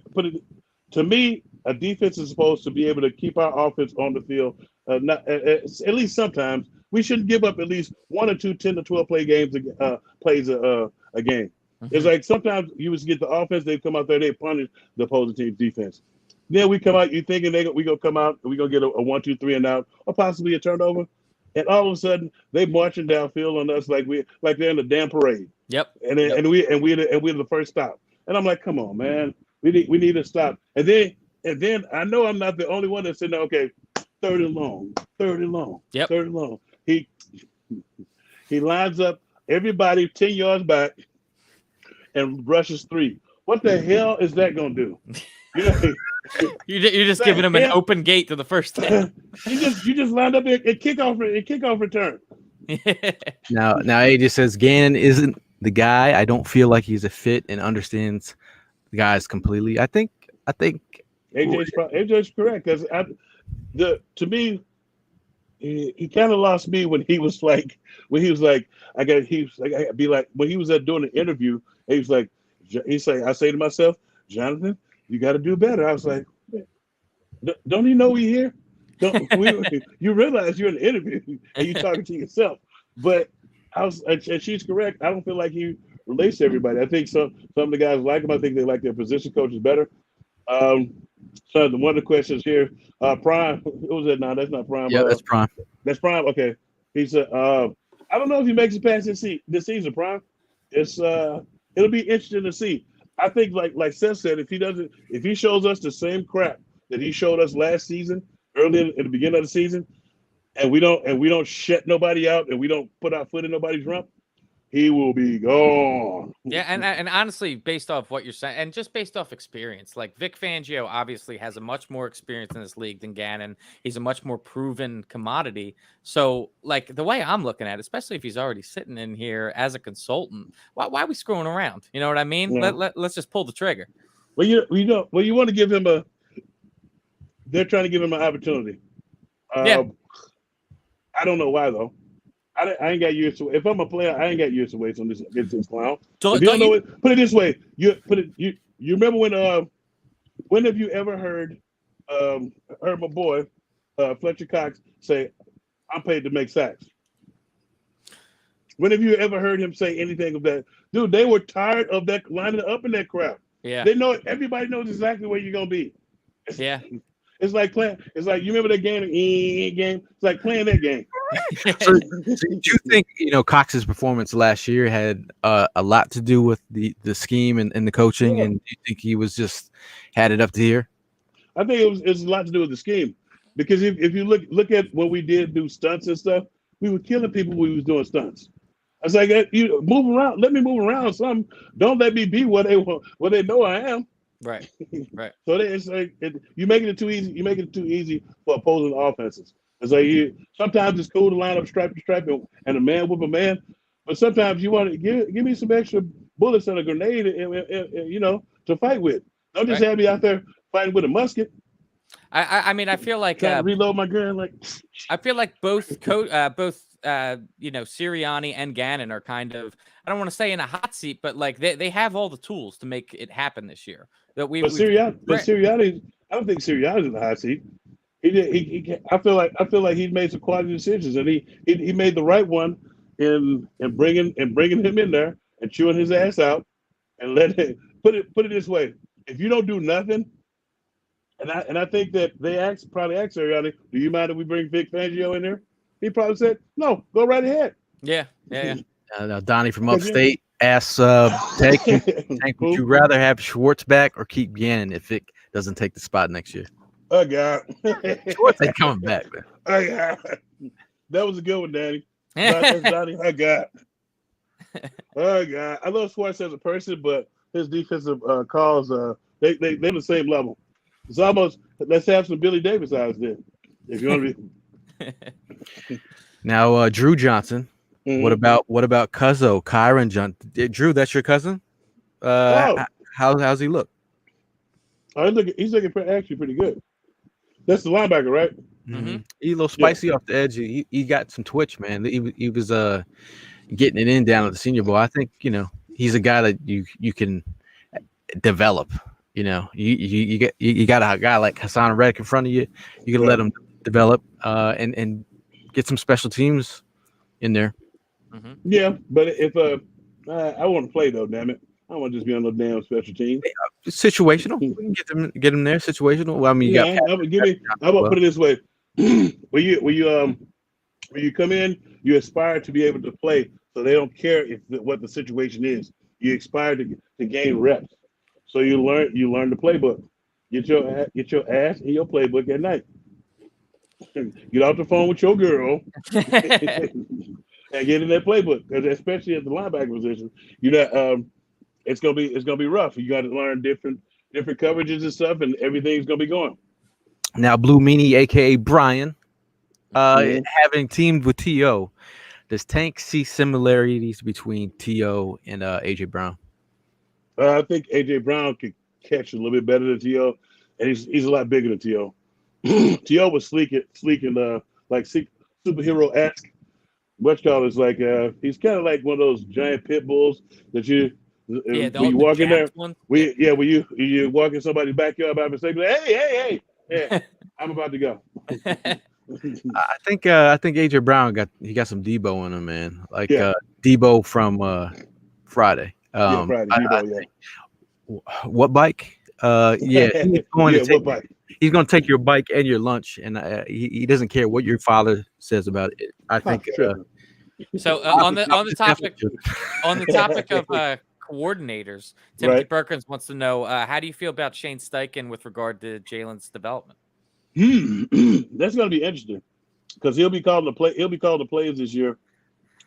to me, a defense is supposed to be able to keep our offense on the field. At least sometimes we shouldn't give up at least 1 or 2 10 to 12 plays a game. Mm-hmm. It's like sometimes you would get the offense, they come out there, they punish the opposing team's defense. Then we come out, you thinking we gonna come out and we gonna get a 1, 2, 3 and out, or possibly a turnover, and all of a sudden they marching downfield on us like they're in a damn parade. Yep. And we're the first stop. And I'm like, come on, man, we need to stop. And then I know I'm not the only one that's sitting there. Okay, third and long. Yep. Third and long. He lines up everybody 10 yards back and rushes 3. What the hell is that gonna do? You're just giving him an open gate to the first 10. you just lined up a kickoff return. Now AJ says Gannon isn't the guy. I don't feel like he's a fit and understands the guys completely. I think AJ's correct because to me, he kind of lost me when he was like when he was like when he was doing the interview. He said, I say to myself, Jonathan, you got to do better. I was like, don't you know we here? You realize you're in the interview and you're talking to yourself. But and she's correct. I don't feel like he relates to everybody. I think some of the guys like him. I think they like their position coaches better. So one of the questions here, Prime, who was that now? That's not Prime. Yeah, that's Prime. That's Prime. Okay. He said, I don't know if he makes it past this season, Prime. It'll be interesting to see. I think like Seth said, if he shows us the same crap that he showed us last season, early in the beginning of the season, and we don't shut nobody out and we don't put our foot in nobody's rump, he will be gone. Yeah, and honestly, based off what you're saying, and just based off experience, like Vic Fangio obviously has a much more experience in this league than Gannon. He's a much more proven commodity. So, like the way I'm looking at it, especially if he's already sitting in here as a consultant, why are we screwing around? You know what I mean? Yeah. Let's just pull the trigger. Well, you want to give him they're trying to give him an opportunity. Yeah. I don't know why though. I ain't got years to. If I'm a player, I ain't got years to waste on this clown. Put it this way. You remember when have you ever heard my boy Fletcher Cox say, "I'm paid to make sacks"? When have you ever heard him say anything of that? Dude, they were tired of that lining up in that crowd. Yeah, they know. Everybody knows exactly where you're gonna be. Yeah. It's like playing. It's like you remember that game. It's like playing that game. So do you think Cox's performance last year had a lot to do with the scheme and the coaching, and do you think he was just had it up to here? I think it's a lot to do with the scheme, because if you look at when we did do stunts and stuff, we were killing people when we was doing stunts. I was like, you move around. Let me move around some. Don't let me be what they know I am. Right. So it's like you making it too easy. You make it too easy for opposing offenses. It's like sometimes it's cool to line up stripe to stripe and a man with a man, but sometimes you want to give me some extra bullets and a grenade, to fight with. Don't just have me out there fighting with a musket. I mean, I feel like reload my gun. Like I feel like both Sirianni and Gannon are kind of, I don't want to say in a hot seat, but like they have all the tools to make it happen this year. Sirianni, I don't think Sirianni's in the hot seat. I feel like he made some quality decisions, and he made the right one in bringing him in there and chewing his ass out, and put it this way: if you don't do nothing, and I think that they probably asked Sirianni, "Do you mind if we bring Vic Fangio in there?" He probably said, "No, go right ahead." Yeah. Now Donnie from Upstate asks, Tank, would you rather have Schwartz back or keep Gannon if Vic doesn't take the spot next year? Oh God, Schwartz ain't coming back, man. Oh God, that was a good one, Danny. Donnie, oh God, oh God. I love Schwartz as a person, but his defensive calls, they're the same level. It's almost, let's have some Billy Davis eyes there, if you want to be. Now, Drew Johnson. Mm-hmm. What about Cuzzo, Kyron Johnson? Drew, that's your cousin? How's he look? He's looking actually pretty good. That's the linebacker, right? Mm-hmm. He's a little spicy off the edge. He got some twitch, man. He was getting it in down at the Senior Bowl. I think he's a guy that you can develop. You got a guy like Hassan Reddick in front of you. You can let him develop and get some special teams in there. Mm-hmm. Yeah, but if I want to play though, damn it, I don't want to just be on no damn special team. Situational, we can get them there. Situational. Well, I mean, how about put it this way: when you come in, you aspire to be able to play, so they don't care what the situation is. You aspire to gain reps, so you learn the playbook. Get your ass in your playbook at night. Get off the phone with your girl. And get in that playbook, because especially at the linebacker position, it's gonna be rough. You got to learn different different coverages and stuff, and everything's gonna be going. Now, Blue Meanie, aka Brian, Mhm. having teamed with T.O., does Tank see similarities between T.O. and AJ Brown? I think AJ Brown could catch a little bit better than T.O., and he's a lot bigger than T.O. T.O. was sleek and like superhero esque. Is like he's kind of like one of those giant pit bulls that you Yeah, when you walk in there. ones. When you walk in somebody's backyard by mistake, like, hey, I'm about to go. I think AJ Brown got some Debo in him, man. Like Yeah. Debo from Friday. Friday. What bike? Yeah, he's going to what bike? he's going to take your bike and your lunch, and he doesn't care what your father says about it. I think. So on the topic of coordinators, Timothy Perkins wants to know how do you feel about Shane Steichen with regard to Jalen's development? That's going to be interesting because he'll be calling the play. He'll be calling the plays this year,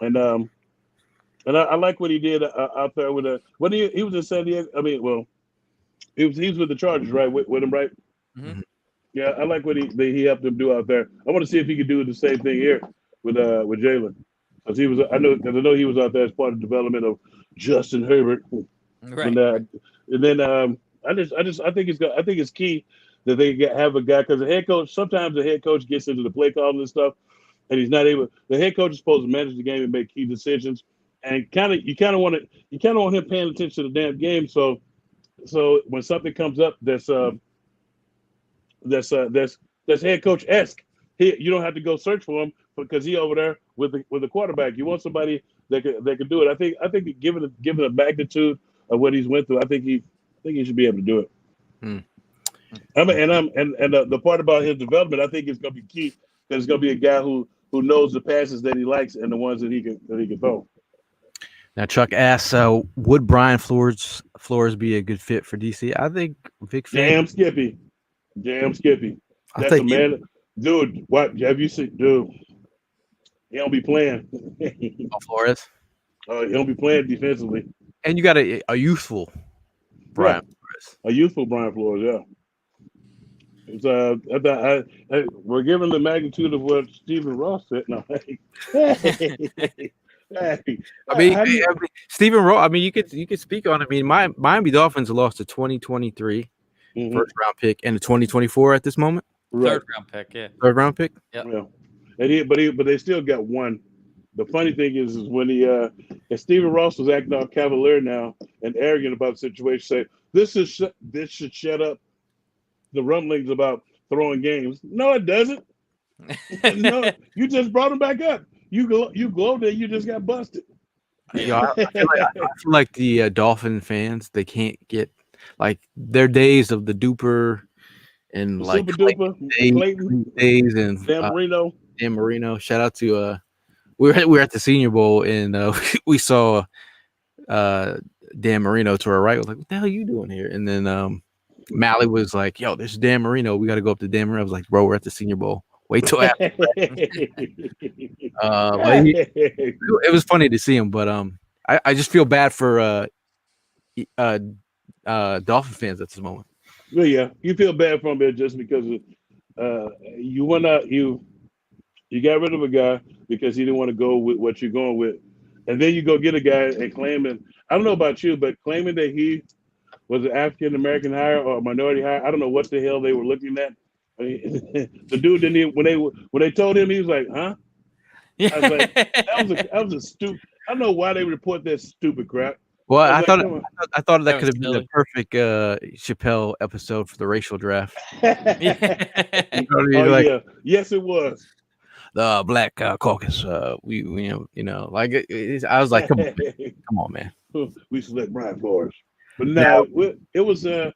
and I like what he did out there with when he was in San Diego. I mean, well, he was with the Chargers, right? With him, right? Mm-hmm. Yeah, I like what he helped him do out there. I want to see if he could do the same thing here with Jalen, because I know he was out there as part of the development of Justin Herbert. Right. And then I think it's key that they have a guy, because the head coach, sometimes the head coach gets into the play calling and stuff, and he's not able. The head coach is supposed to manage the game and make key decisions, and you kind of want him paying attention to the damn game. So when something comes up that's head coach esque, you don't have to go search for him because he over there with the quarterback. You want somebody that can do it. I think given the magnitude of what he's went through, I think he should be able to do it. The part about his development, I think it's going to be key, because it's going to be a guy who knows the passes that he likes and the ones that he can throw. Now, Chuck asks, would Brian Flores be a good fit for DC? I think Vic Damn Skippy. That's a man. Dude, what have you seen? Dude, he don't be playing. Flores. He don't be playing defensively. And you got a youthful Brian Flores. A youthful Brian Flores, yeah. It's we're given the magnitude of what Stephen Ross said. No, Stephen Ross. I mean, you could speak on it. I mean, Miami Dolphins lost a 2023 first round pick and a 2024 at this moment. Right. Third round pick, yeah. Third round pick. Yep. Yeah. But they still got one. The funny thing is when and Stephen Ross was acting all cavalier now and arrogant about the situation, say this should shut up the rumblings about throwing games. No, it doesn't. No, you just brought him back up. You glowed that you just got busted. I feel like the Dolphin fans, they can't get like their days of the duper and like Clayton days and Dan Marino. Shout out to we were at the Senior Bowl and we saw Dan Marino to our right. I was like, what the hell are you doing here? And then Mally was like, yo, this is Dan Marino. We got to go up to Dan Marino. I was like, bro, we're at the Senior Bowl. Wait till after. It was funny to see him, but I just feel bad for Dolphin fans at this moment. Well, yeah, you feel bad for him just because you got rid of a guy because he didn't want to go with what you're going with, and then you go get a guy and claiming, I don't know about you, but claiming that he was an African American hire or a minority hire. I don't know what the hell they were looking at. I mean, the dude didn't even, when they told him, he was like, huh? Yeah. I was like, that was a stupid. I don't know why they report that stupid crap. Well, I thought that could have been the perfect Chappelle episode for the racial draft. Yeah. Yes, it was. The Black Caucus. We like I was like, come on, man. We select Brian Flores, but no, it was and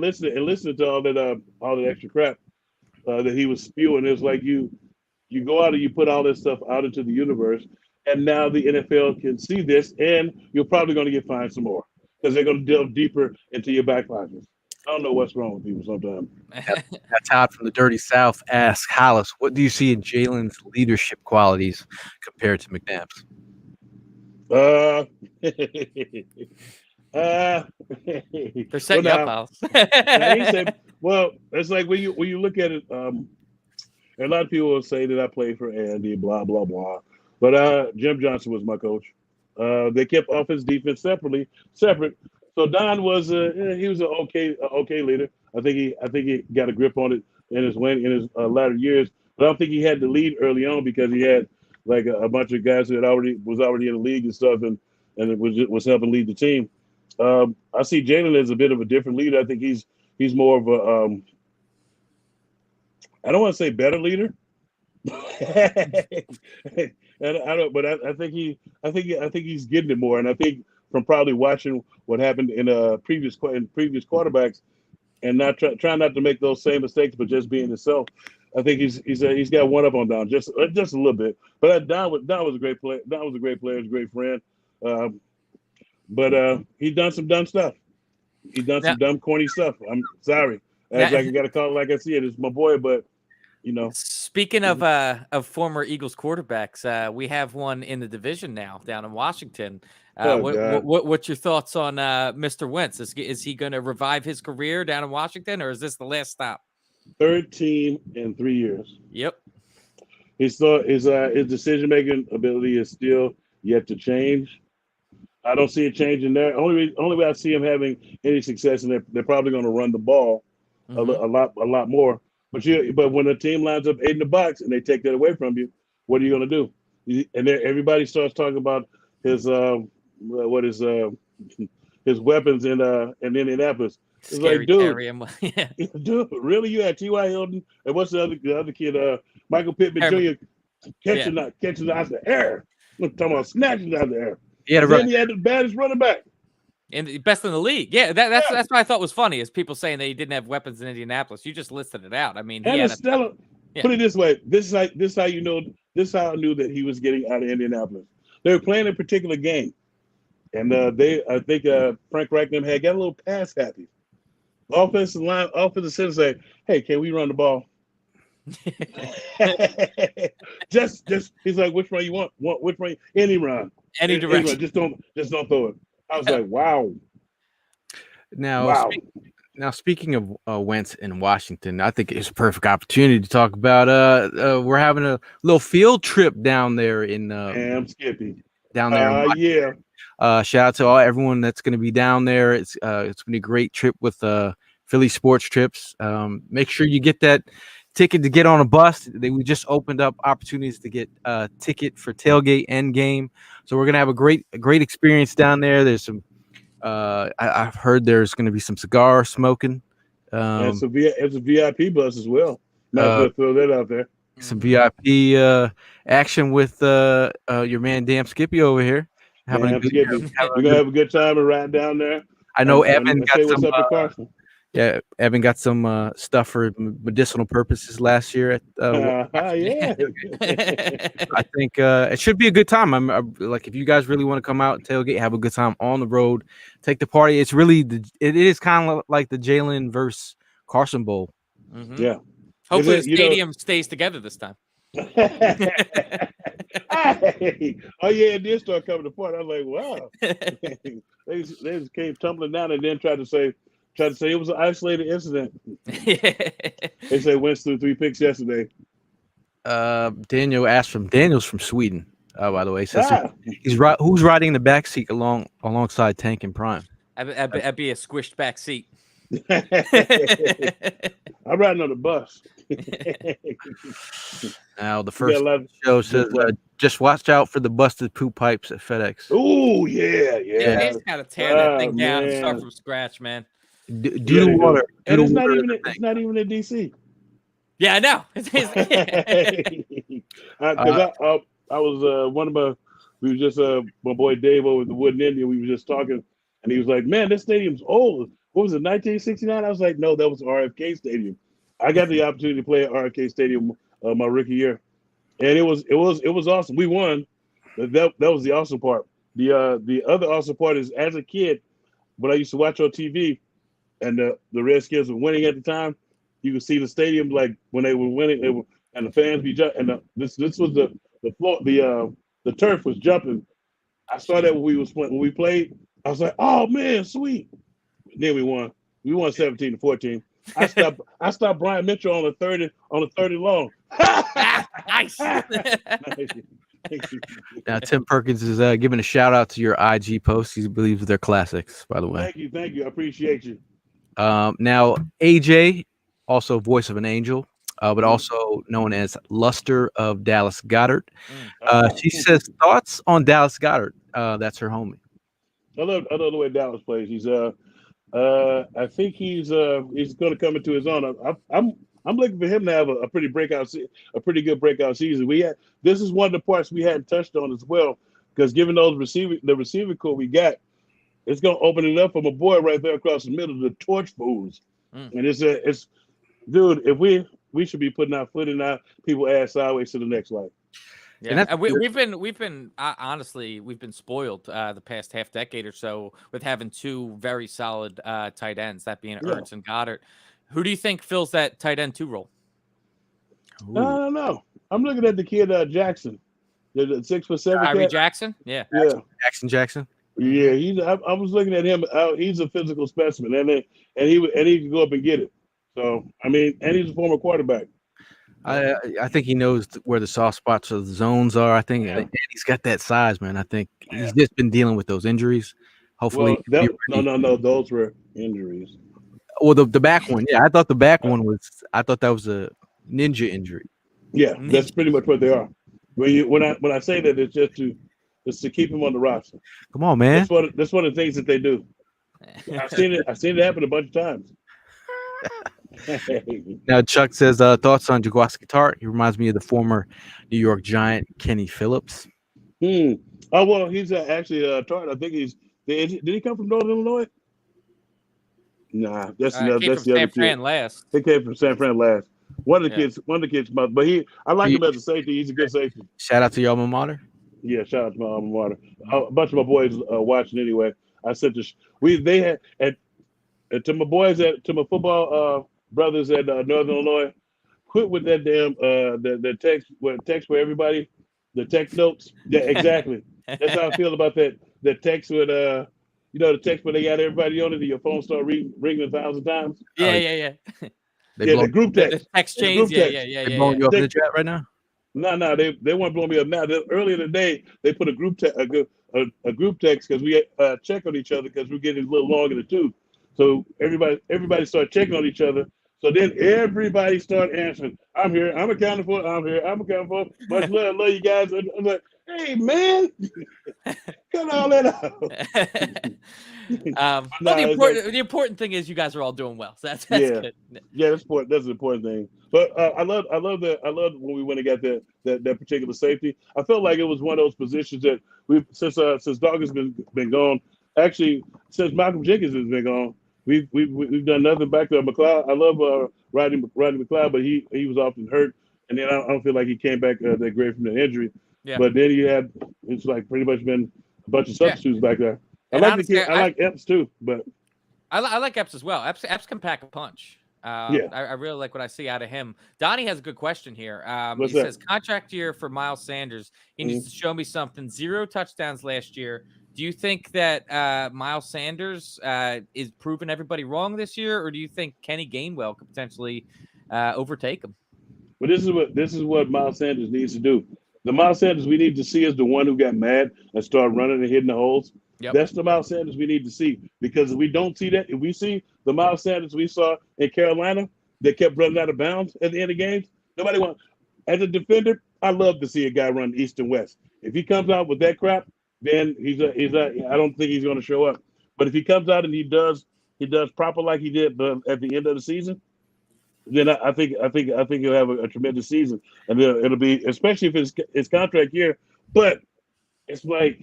listening to all that extra crap that he was spewing. It was like you go out and you put all this stuff out into the universe, and now the NFL can see this, and you're probably going to get fined some more because they're going to delve deeper into your back pockets. I don't know what's wrong with people sometimes. Todd from the Dirty South asks Hollis, what do you see in Jalen's leadership qualities compared to McNabb's? They're Well, setting you up, now, Hollis. I ain't say. Well, it's like when you look at it. A lot of people will say that I played for Andy, blah blah blah. But Jim Johnson was my coach. They kept offense defense separate. So Don was he was an okay leader. I think he got a grip on it in his latter years. But I don't think he had the lead early on because he had like a bunch of guys who was already in the league and stuff, and it was helping lead the team. I see Jalen as a bit of a different leader. I think he's more of a I don't want to say better leader, and I don't. But I think he's getting it more. And I think from probably watching what happened in previous quarterbacks, and not trying not to make those same mistakes, but just being himself. I think he's got one up on Don just a little bit. But Don was a great player. Don was a great player. He's a great friend. But he done some dumb stuff. He done some dumb, corny stuff. I'm sorry. I got to call it like I see it. It's my boy, but. Speaking of former Eagles quarterbacks, we have one in the division now down in Washington. What's your thoughts on Mr. Wentz? Is he going to revive his career down in Washington, or is this the last stop? Third team in 3 years. Yep. His decision making ability is still yet to change. I don't see it changing there. Only way I see him having any success, and they're probably going to run the ball a lot more. But when a team lines up 8 in the box and they take that away from you, what are you going to do? And then everybody starts talking about his his weapons in Indianapolis. It's Scary like, dude, really? You had T.Y. Hilton and what's the other kid? Michael Pittman Jr. catching out the air. I'm talking about snatching out the air. Then he had the baddest running back. And the best in the league. Yeah, that's what I thought was funny is people saying that he didn't have weapons in Indianapolis. You just listed it out. I mean, put it this way. This is how I knew that he was getting out of Indianapolis. They were playing a particular game, and I think Frank Reich had got a little pass happy. Offensive center say, "Hey, can we run the ball?" just he's like, "Which run you want? Which run? Any run, any direction. Just don't throw it." I was like, wow. Now, speaking of Wentz in Washington, I think it's a perfect opportunity to talk about. We're having a little field trip down there in Skippy. Down there. Yeah. Shout out to everyone that's going to be down there. It's going to be a great trip with Philly Sports Trips. Make sure you get that ticket to get on a bus. We just opened up opportunities to get a ticket for tailgate end game. So we're gonna have a great experience down there. There's some I've heard there's gonna be some cigar smoking. It's a VIP bus as well. Might throw that out there. Some VIP action with your man Dan Skippy over here. We're gonna have a good time and ride down there. I know Evan got some. What's up to Carson. Yeah, Evan got some stuff for medicinal purposes last year. Yeah. I think it should be a good time. I'm like, if you guys really want to come out, tailgate, have a good time on the road, take the party. It's really it is kind of like the Jalen versus Carson Bowl. Mm-hmm. Yeah. Hopefully the stadium stays together this time. Oh yeah, it did start coming apart. I was like, wow. they just came tumbling down and then tried to say it was an isolated incident. They say Wentz threw 3 picks yesterday. Daniel's from Sweden. By the way, says who's riding in the back seat alongside Tank and Prime? I'd be a squished back seat. I'm riding on the bus. Now the first show says just watch out for the busted poop pipes at FedEx. Oh yeah. They just gotta tear that thing down and start from scratch, man. Do the water. And it's not even in DC. Yeah, I know. I was we were just my boy Dave over at the Wooden Indian. We were just talking, and he was like, "Man, this stadium's old. What was it, 1969?" I was like, "No, that was RFK Stadium." I got the opportunity to play at RFK Stadium my rookie year, and it was awesome. We won. That was the awesome part. The other awesome part is, as a kid, when I used to watch on TV, and the Redskins were winning at the time, you could see the stadium like when they were winning, and the fans be jumping. And this was the floor, the turf was jumping. I saw that when we played. I was like, oh man, sweet. Then we won. We won 17-14. I stopped Brian Mitchell on the 30 long. Nice. Now Tim Perkins is giving a shout out to your IG posts. He believes they're classics, by the way. Thank you. I appreciate you. Now AJ, also voice of an angel, but also known as Luster of Dallas Goddard. She says thoughts on Dallas Goddard. That's her homie. I love the way Dallas plays. He's I think he's going to come into his own. I'm looking for him to have a pretty good breakout season. This is one of the parts we hadn't touched on as well, because given the receiver core we got, it's going to open it up for my boy right there across the middle, the torch fools. And it's dude, if we should be putting our foot in our people ass sideways to the next life. Yeah, and we've been honestly, we've been spoiled the past half decade or so with having two very solid tight ends, that being Ertz and Goddard. Who do you think fills that tight end 2 role? I don't know. I'm looking at the kid Jackson, the 6'7" Tyree Jackson. Yeah. Jackson. Yeah, I was looking at him. He's a physical specimen, and he can go up and get it. So I mean, and he's a former quarterback. I think he knows where the soft spots of the zones are. I think and he's got that size, man. I think he's just been dealing with those injuries. Hopefully, no, those were injuries. Well, the back one, I thought the back one was. I thought that was a ninja injury. Yeah, that's pretty much what they are. When I say that, it's just to keep him on the roster. Come on, man. That's one of the things that they do. I've seen it happen a bunch of times. Now Chuck says thoughts on Jaguarski Tart. He reminds me of the former New York Giant Kenny Phillips. Oh well, he's actually Tart. I think did he come from Northern Illinois? Nah, that's the other kid. Last. He came from San Fran last. One of the kids, but I like him as a safety. He's a good safety. Shout out to your alma mater. Yeah, shout out to my alma mater. A bunch of my boys watching anyway. I said they had to my boys to my football brothers at Northern Illinois. Quit with that damn the text for everybody, the text notes. Yeah, exactly. That's how I feel about that. The text with the text where they got everybody on it and your phone start ringing 1,000 times. Yeah. The group text. The text chains. Yeah. They blowing you up in the chat right now? No, they weren't blowing me up now. Earlier today, they put a group text because we check on each other because we're getting a little long in the tooth. So everybody started checking on each other. So then everybody started answering. I'm here. I'm accounted for. I'm here. I'm accounted for. Much love. Love you guys. I'm like, hey, man. Cut all that out. The important thing is you guys are all doing well. So that's good. Yeah, that's an important thing. But I love when we went and got that particular safety. I felt like it was one of those positions that since Dog has been gone. Actually, since Malcolm Jenkins has been gone, we've done nothing back there. McLeod, I love Rodney McLeod, but he was often hurt, and then I don't feel like he came back that great from the injury. Yeah. But then it's like pretty much been a bunch of substitutes back there. I like Epps too, but I like Epps as well. Epps can pack a punch. I really like what I see out of him. Donnie has a good question here. He says contract year for Miles Sanders. He needs to show me something. 0 touchdowns last year. Do you think that Miles Sanders is proving everybody wrong this year, or do you think Kenny Gainwell could potentially overtake him? Well, this is what Miles Sanders needs to do. The Miles Sanders we need to see is the one who got mad and started running and hitting the holes. Yep. That's the Miles Sanders we need to see, because if we don't see that, if we see the Miles Sanders we saw in Carolina that kept running out of bounds at the end of games, nobody wants. As a defender, I love to see a guy run east and west. If he comes out with that crap, then I don't think he's going to show up. But if he comes out and he does proper like he did at the end of the season, then I think he'll have a tremendous season, and it'll be, especially if it's his contract year. But it's like,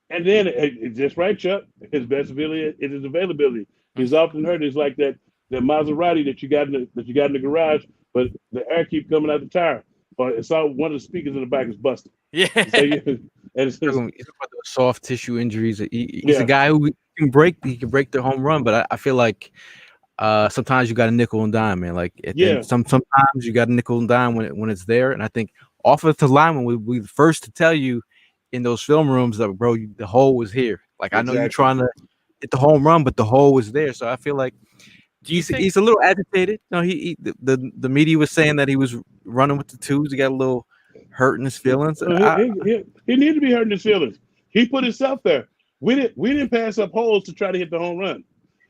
and then it's just right, Chuck. His best ability is his availability. He's often hurt. It's like that Maserati that you got in the garage, but the air keep coming out the tire, or it's all one of the speakers in the back is busted. Yeah. So he's about those soft tissue injuries. He's a guy who can break the home run, but I feel like sometimes you got a nickel and dime, man. Like sometimes you got a nickel and dime when it's there. And I think offensive linemen will be the first to tell you in those film rooms that, bro, the hole was here. Like I know you're trying to hit the home run, but the hole was there. So I feel like he's a little agitated. No, the media was saying that he was running with the twos. He got a little hurt in his feelings. He needed to be hurting his feelings. He put himself there. We didn't pass up holes to try to hit the home run.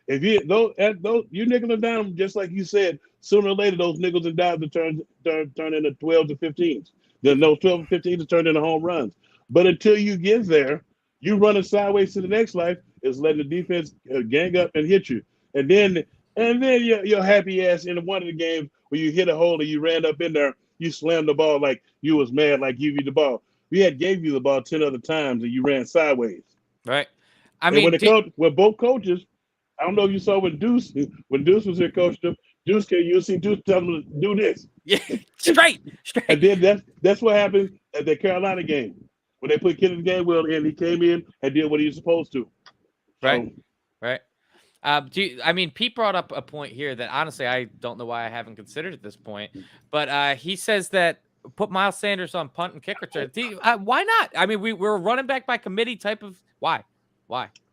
If you you nickel and dime, just like you said, sooner or later those nickels and dimes will turn into 12s and 15s. Then those 12 and 15s will turn into home runs. But until you get there, you running sideways to the next life is letting the defense gang up and hit you. And then your happy ass in one of the games where you hit a hole and you ran up in there, you slammed the ball like you was mad, like give you the ball. We had gave you the ball 10 other times and you ran sideways. Right. I mean, when both coaches, I don't know if you saw when Deuce was here coaching them. You'll see Deuce tell them to do this. Yeah, straight. And then that's what happened at the Carolina game. When they put Kenneth Gainwell in, he came in and did what he was supposed to. Right. Pete brought up a point here that honestly I don't know why I haven't considered at this point, but he says that put Miles Sanders on punt and kick return. Why not? I mean, we're running back by committee type of why?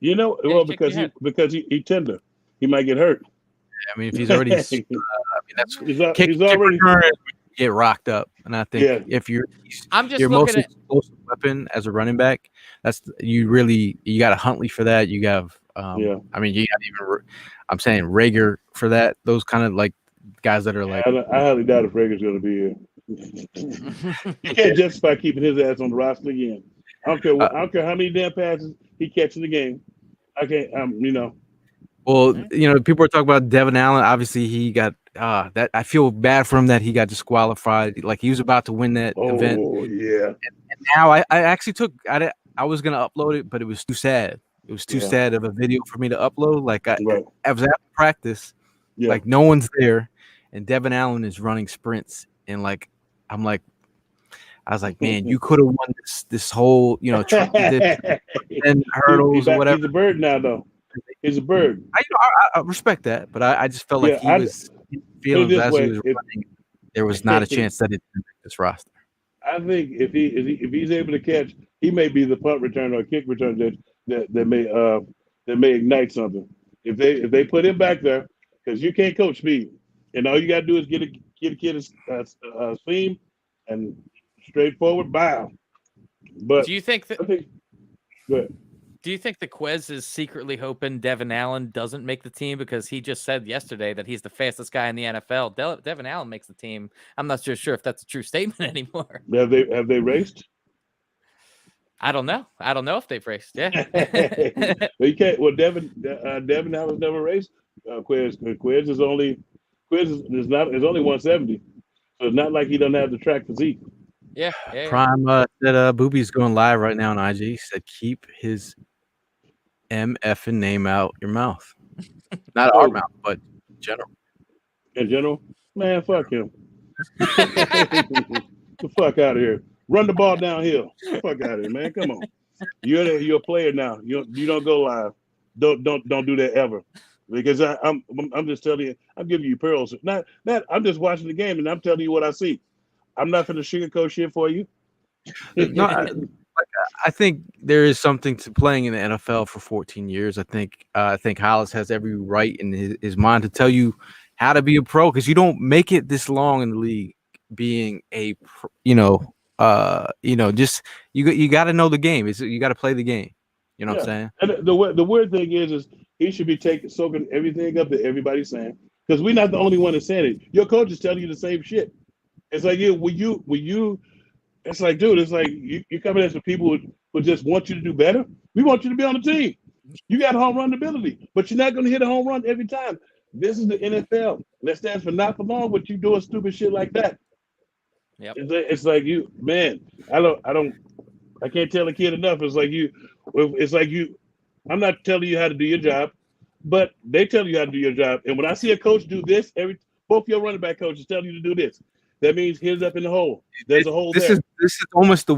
You know, because he tender. He might get hurt. I mean, if he's already, that's he's already get rocked up, and I think if you're your most explosive weapon as a running back, you got a Huntley for that. You have, I mean, you got even I'm saying Rager for that. Those kind of like guys that are like. I highly doubt if Rager's going to be here. You can't justify keeping his ass on the roster again. I don't care how many damn passes he catches in the game. I can't. Well, people are talking about Devin Allen. Obviously, he got that. I feel bad for him that he got disqualified. Like he was about to win that event. Oh yeah. And now I actually I was gonna upload it, but it was too sad. It was too sad of a video for me to upload. Like I was at practice, like no one's there, and Devin Allen is running sprints, and like I was like, man, you could have won this whole, 10 hurdles or whatever. He's a bird now, though. He's a bird. I respect that, but I just felt like he was feeling as he was running. There was not a chance that it didn't make this roster. I think if he's able to catch, he may be the punt return or kick return that may ignite something. If they put him back there, because you can't coach speed, and all you got to do is get a kid a seam and straightforward bow. But do you think that? Good. Do you think the Quez is secretly hoping Devin Allen doesn't make the team because he just said yesterday that he's the fastest guy in the NFL? Devin Allen makes the team. I'm not sure if that's a true statement anymore. Have they raced? I don't know. I don't know if they've raced. Yeah. Well, you can't. Well, Devin Allen's never raced. Quez is only 170, so it's not like he doesn't have the track physique. Yeah. Prime said Booby's going live right now on IG. He said keep his MFing name out your mouth. Not our mouth, but in general. In general? Man, fuck him. Get the fuck out of here. Run the ball downhill. Get the fuck out of here, man. Come on. You're a player now. You don't go live. Don't do that ever. Because I'm just telling you, I'm giving you pearls. Not I'm just watching the game and I'm telling you what I see. I'm not going to sugarcoat shit for you. No, I think there is something to playing in the NFL for 14 years. I think Hollis has every right in his mind to tell you how to be a pro, because you don't make it this long in the league being a just you got to know the game. You got to play the game. You know what I'm saying? And the weird thing is he should be soaking everything up that everybody's saying, because we're not the only one that's saying it. Your coach is telling you the same shit. It's like it's like, dude, it's like you're coming at some people who just want you to do better. We want you to be on the team. You got home run ability, but you're not going to hit a home run every time. This is the NFL. Let's stand for not for long with you doing stupid shit like that. Yep. It's like you, man. I can't tell a kid enough. It's like you. I'm not telling you how to do your job, but they tell you how to do your job. And when I see a coach do this, both your running back coaches tell you to do this. That means here's up in the hole. There's a hole this there. This is almost the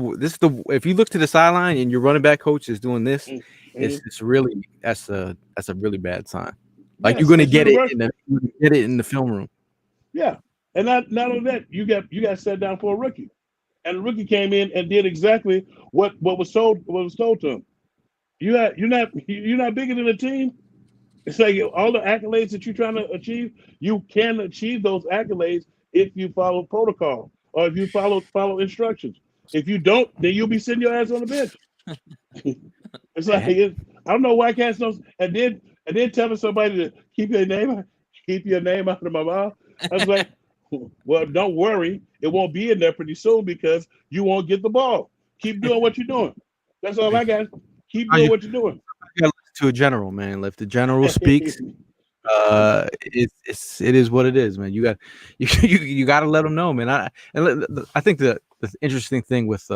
if you look to the sideline and your running back coach is doing this, it's really that's a really bad sign. Like you're gonna get it in the film room. Yeah, and not only that, you got set down for a rookie, and the rookie came in and did exactly what was told to him. you're not bigger than a team. It's like all the accolades that you're trying to achieve, you can achieve those accolades if you follow protocol or if you follow instructions. If you don't, then you'll be sitting your ass on the bench. It's like I don't know why cats don't, and then telling somebody to keep your name out of my mouth. I was like, well, don't worry, it won't be in there pretty soon because you won't get the ball. Keep doing what you're doing. That's all I got. Keep doing what you're doing. You gotta listen to a general, man. If the general speaks, it is what it is, man. You got to let them know, man. I think the interesting thing with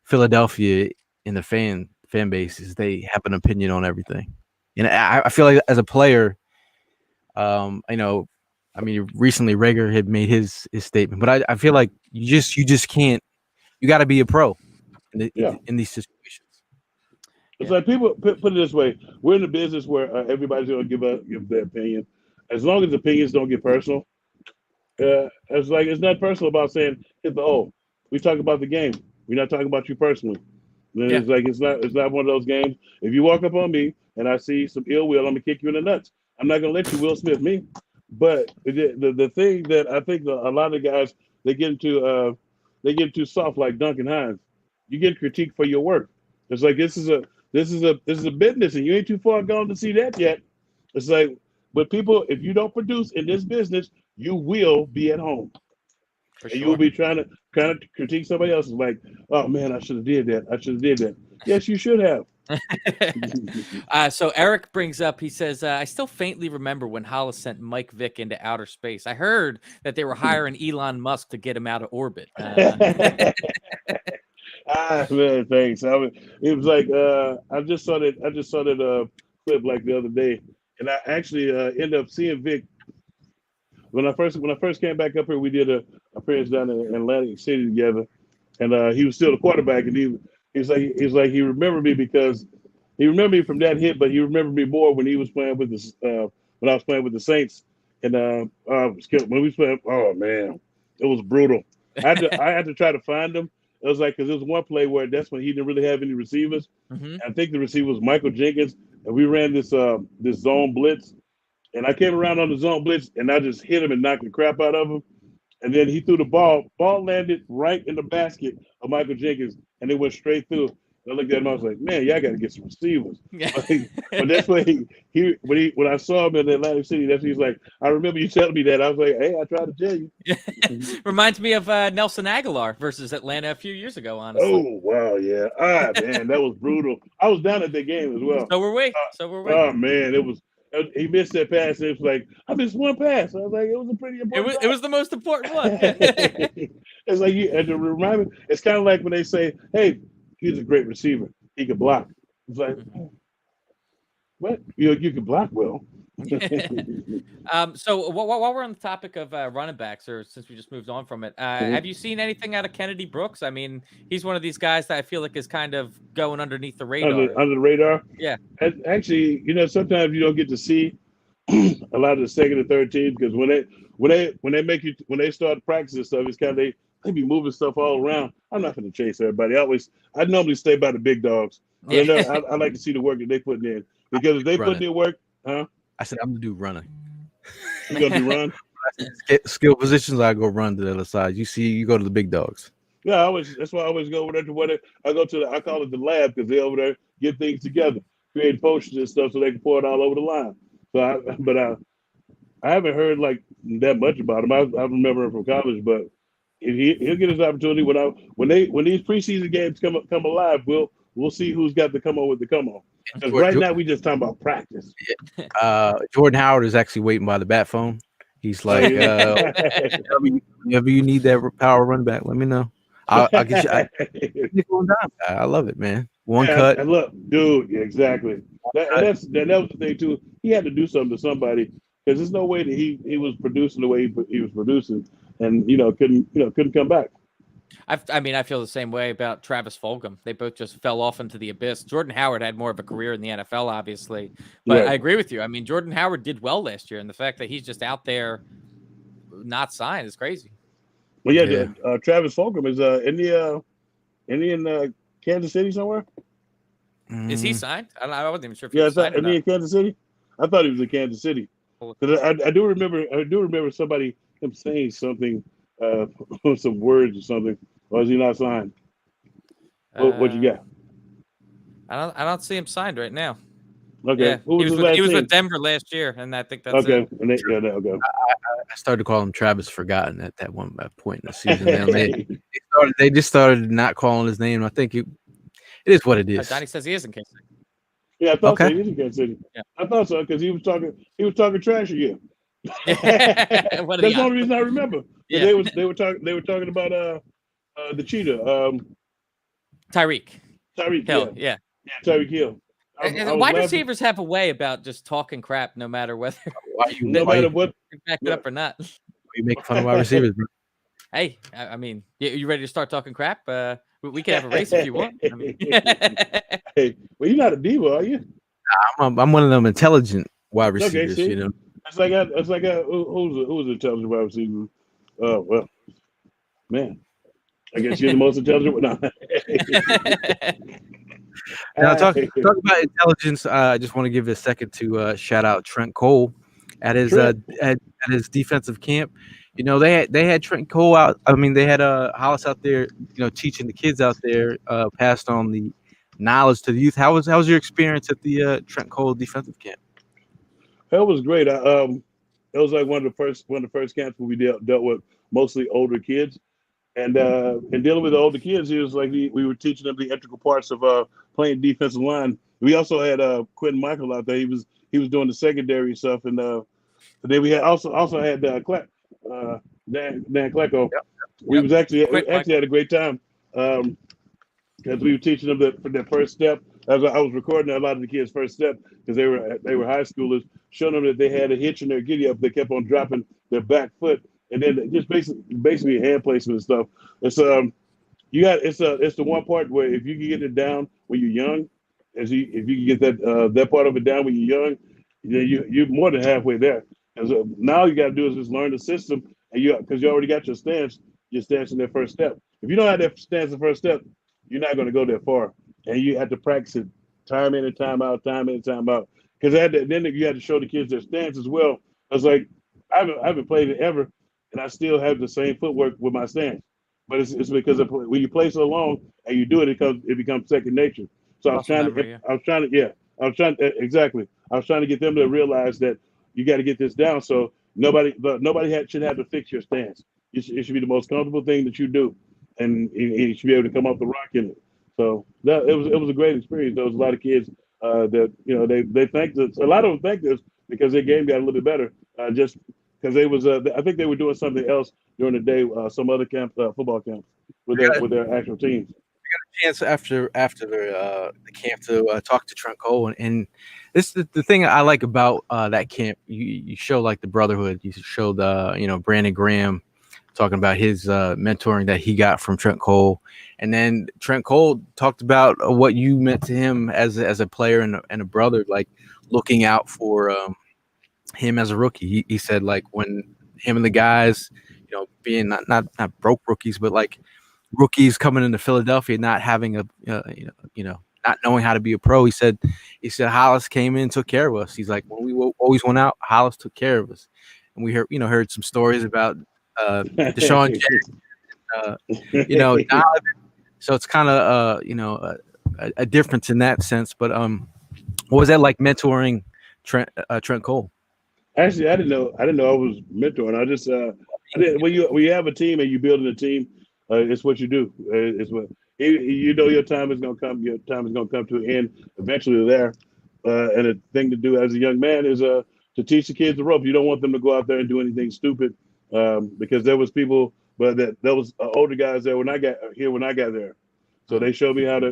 Philadelphia in the fan base is they have an opinion on everything, and I feel like as a player, recently Rager had made his statement, but I feel like you just can't. You got to be a pro in these situations. It's like people put it this way: we're in a business where everybody's going to give their opinion. As long as opinions don't get personal, it's not personal about saying hit the hole. We talk about the game. We're not talking about you personally. It's like it's not one of those games. If you walk up on me and I see some ill will, I'm gonna kick you in the nuts. I'm not gonna let you Will Smith me. But the thing that I think a lot of guys they get too soft like Duncan Hines. You get critiqued for your work. It's like this is a business, and you ain't too far gone to see that yet. It's like, but people, if you don't produce in this business, you will be at home. And you will be trying to critique somebody else. It's like, oh man, I should have did that. Yes, you should have. So Eric brings up, he says, I still faintly remember when Hollis sent Mike Vick into outer space. I heard that they were hiring Elon Musk to get him out of orbit. Man, thanks. It was like I just saw that clip like the other day, and I actually ended up seeing Vic when I first came back up here. We did a appearance down in Atlantic City together, and he was still the quarterback, and he's like he remembered me because he remembered me from that hit, but he remembered me more when he was playing with when I was playing with the Saints, and when we was playing. Oh man, it was brutal. I had to try to find him. It was like because there was one play where that's when he didn't really have any receivers. Mm-hmm. I think the receiver was Michael Jenkins, and we ran this zone blitz, and I came around on the zone blitz, and I just hit him and knocked the crap out of him. And then he threw the ball. Ball landed right in the basket of Michael Jenkins, and it went straight through. And I looked at him. I was like, "Man, y'all got to get some receivers." But that's when when I saw him in Atlantic City, that's when he's like, "I remember you telling me that." I was like, "Hey, I tried to tell you." Reminds me of Nelson Aguilar versus Atlanta a few years ago. Honestly. Oh wow, yeah. Man, that was brutal. I was down at the game as well. So were we. Oh man, it was. He missed that pass. It was like I missed one pass. I was like, it was a pretty important. It was the most important one. It's like and to remind me, it's kind of like when they say, "Hey, he's a great receiver. He can block." It's like, what? You can block well. So while we're on the topic of running backs, or since we just moved on from it, have you seen anything out of Kennedy Brooks? I mean, he's one of these guys that I feel like is kind of going underneath the radar. Under the radar. Yeah. Actually, sometimes you don't get to see a lot of the second and third teams because when they start practicing stuff, it's kind of they be moving stuff all around. I'm not going to chase everybody. I normally stay by the big dogs. Yeah. I like to see the work that they putting in because if they put in work, I said I'm gonna do running. You gonna do run? Skill positions, I go run to the other side. You go to the big dogs. Yeah, that's why I always go over there to I go to I call it the lab because they over there get things together, create potions and stuff so they can pour it all over the line. So I haven't heard like that much about him. I remember him from college, but he'll get his opportunity when these preseason games come alive. We'll see who's got to come on with the come on. Because right now we just talking about practice. Jordan Howard is actually waiting by the bat phone. He's like, whenever you need that power run back, let me know. I'll get you. I love it, man. One cut. And look, dude, exactly. That was the thing too. He had to do something to somebody because there's no way that he was producing the way he was producing, and couldn't come back. I feel the same way about Travis Fulgham. They both just fell off into the abyss. Jordan Howard had more of a career in the NFL, obviously. But I agree with you. I mean, Jordan Howard did well last year, and the fact that he's just out there not signed is crazy. Well, Travis Fulgham is in Kansas City somewhere? Is he signed? I wasn't even sure if he Yeah, was signed or is he not. in Kansas City? I thought he was in Kansas City. Because I do remember somebody him saying something, some words or something. Or is he not signed? What you got? I don't see him signed right now. Okay, Yeah, who was his last he was team? with Denver last year, and I think that's Okay, it. okay. I started to call him Travis Forgotten at that one point in the season. They just started not calling his name. I think it is what it is. Johnny says he is in Kansas City. Yeah, I thought so. Okay. He is in Kansas City. Yeah. I thought so because he was talking trash again. What are That's the the only odds? reason I remember. Yeah. They were talking about the cheetah, Tyreek Tyreek Hill. Hill. Yeah. Tyreek Hill. I was Wide laughing. receivers have a way about just talking crap, no matter whether No matter what. you back it up or not. You make fun of wide receivers, bro. Hey, I mean, you ready to start talking crap? We can have a race if you want. I mean, Hey, well, you're not a diva, are you? I'm one of them intelligent wide Okay, receivers. see? You know, It's like who's the intelligent wide receiver? Oh well, man. I guess you're the most intelligent one. No. now talk about intelligence. I just want to give a second to shout out Trent Cole at his Trent. at his defensive camp. You know, they had Trent Cole out. I mean, they had Hollis out there. You know, teaching the kids out there, passed on the knowledge to the youth. How was your experience at the Trent Cole defensive camp? That was great. It was like one of the first camps where we dealt with mostly older kids, and dealing with the older kids, it was like we were teaching them the integral parts of playing defensive line. We also had Quentin Michael out there. He was doing the secondary stuff, and then we had also had Dan Klecko. Yep. We was actually Michael. had a great time because we were teaching them for their first step. As I was recording a lot of the kids' first step because they were high schoolers, showing them that they had a hitch in their giddy up. They kept on dropping their back foot, and then just basically hand placement and stuff. It's it's the one part where if you can get it down when you're young, if you can get that part of it down when you're young, then you're more than halfway there. And so now you got to do is just learn the system, and because you already got your stance in their first step. If you don't have that stance in first step, you're not going to go that far, and you have to practice it time in and time out, because then you had to show the kids their stance as well. I was like, I haven't played it ever, and I still have the same footwork with my stance. But it's because when you play so long and you do it, it becomes second nature. So I was trying to get them to realize that you got to get this down. So nobody should have to fix your stance. It should be the most comfortable thing that you do, and you should be able to come off the rock in it. So it was a great experience. There was a lot of kids that they thanked us. A lot of them thanked us because their game got a little bit better. Just because I think they were doing something else during the day. Some other football camps with their actual teams. Chance after the camp to talk to Trent Cole, and this is the thing I like about that camp. You show like the brotherhood. You show the Brandon Graham talking about his mentoring that he got from Trent Cole, and then Trent Cole talked about what you meant to him as a player and a brother, like looking out for him as a rookie. He said like when him and the guys, being not broke rookies, but like rookies coming into Philadelphia, not having not knowing how to be a pro. He said Hollis came in, took care of us. He's like, when we always went out, Hollis took care of us. And we heard some stories about Deshaun Jackson, so it's kind of a difference in that sense. But what was that like mentoring Trent Cole? Actually, I didn't know I was mentoring. I just when you have a team and you building a team, it's what you do. It's what your time is gonna come. Your time is gonna come to an end eventually. There, and the thing to do as a young man is to teach the kids the rope. You don't want them to go out there and do anything stupid, because there was people, but there was older guys there when I got there, so they showed me how to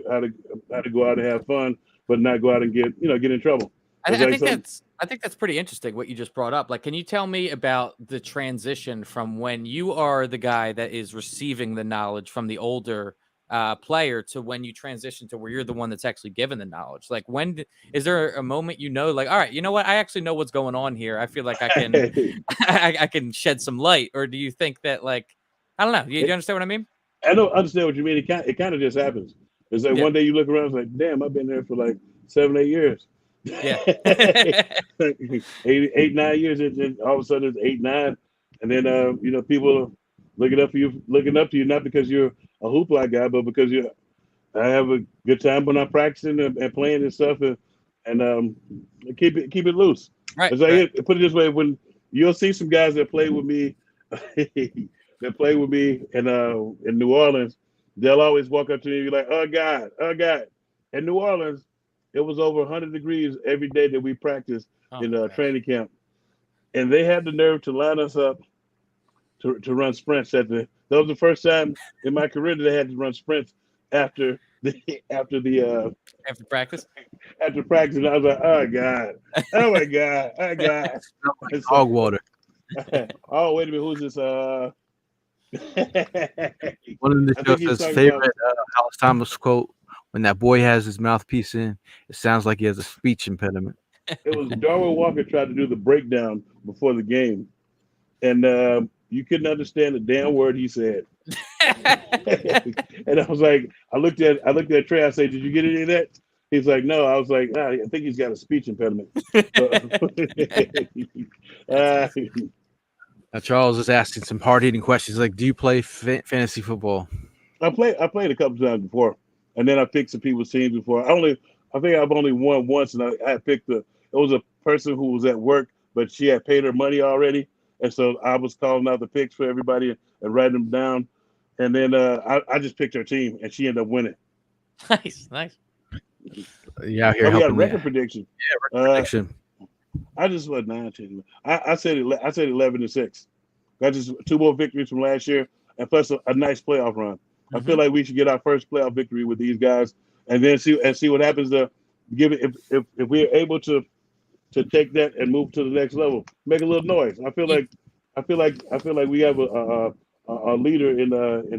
go out and have fun, but not go out and get in trouble. I think that's pretty interesting what you just brought up. Like, can you tell me about the transition from when you are the guy that is receiving the knowledge from the older player to when you transition to where you're the one that's actually given the knowledge? Like, is there a moment like, all right, you know what? I actually know what's going on here. I feel like I can I can shed some light. Or do you think that, like, I don't know? You understand what I mean? I don't understand what you mean. It kind of just happens. It's like one day you look around, it's like, damn, I've been there for like 7, 8 years. Yeah. 8, 9 years, and all of a sudden it's 8, 9, and then people are looking up to you, not because you're a hoopla guy, but because I have a good time when I'm practicing and playing and stuff, and keep it loose. Right. It's like, put it this way: when you'll see some guys that play with me, in New Orleans, they'll always walk up to me and be like, "Oh God." In New Orleans, it was over 100 degrees every day that we practiced in training camp, and they had the nerve to line us up to run sprints. That was the first time in my career that they had to run sprints after practice. After practice, I was like, "Oh God, oh my God, oh God." Like dog water. Oh, wait a minute, who's this? One of the show says favorite Hollis Thomas quote: "When that boy has his mouthpiece in, it sounds like he has a speech impediment." It was Darwin Walker tried to do the breakdown before the game, and you couldn't understand a damn word he said. And I was like, I looked at Trey. I said, "Did you get any of that?" He's like, "No." I was like, I think he's got a speech impediment. Now Charles is asking some hard-hitting questions like, "Do you play fantasy football?" I played a couple times before, and then I picked some people's teams before. I think I've only won once, and I picked it was a person who was at work, but she had paid her money already, and so I was calling out the picks for everybody and writing them down, and then I just picked her team, and she ended up winning. Nice. Yeah, here we got a record prediction. Yeah, record prediction. I just went 9, 10. I said 11-6. Got just 2 more victories from last year, and plus a nice playoff run. I feel like we should get our first playoff victory with these guys, and then see what happens. To give it if we're able to take that and move to the next level, make a little noise. I feel like we have a leader in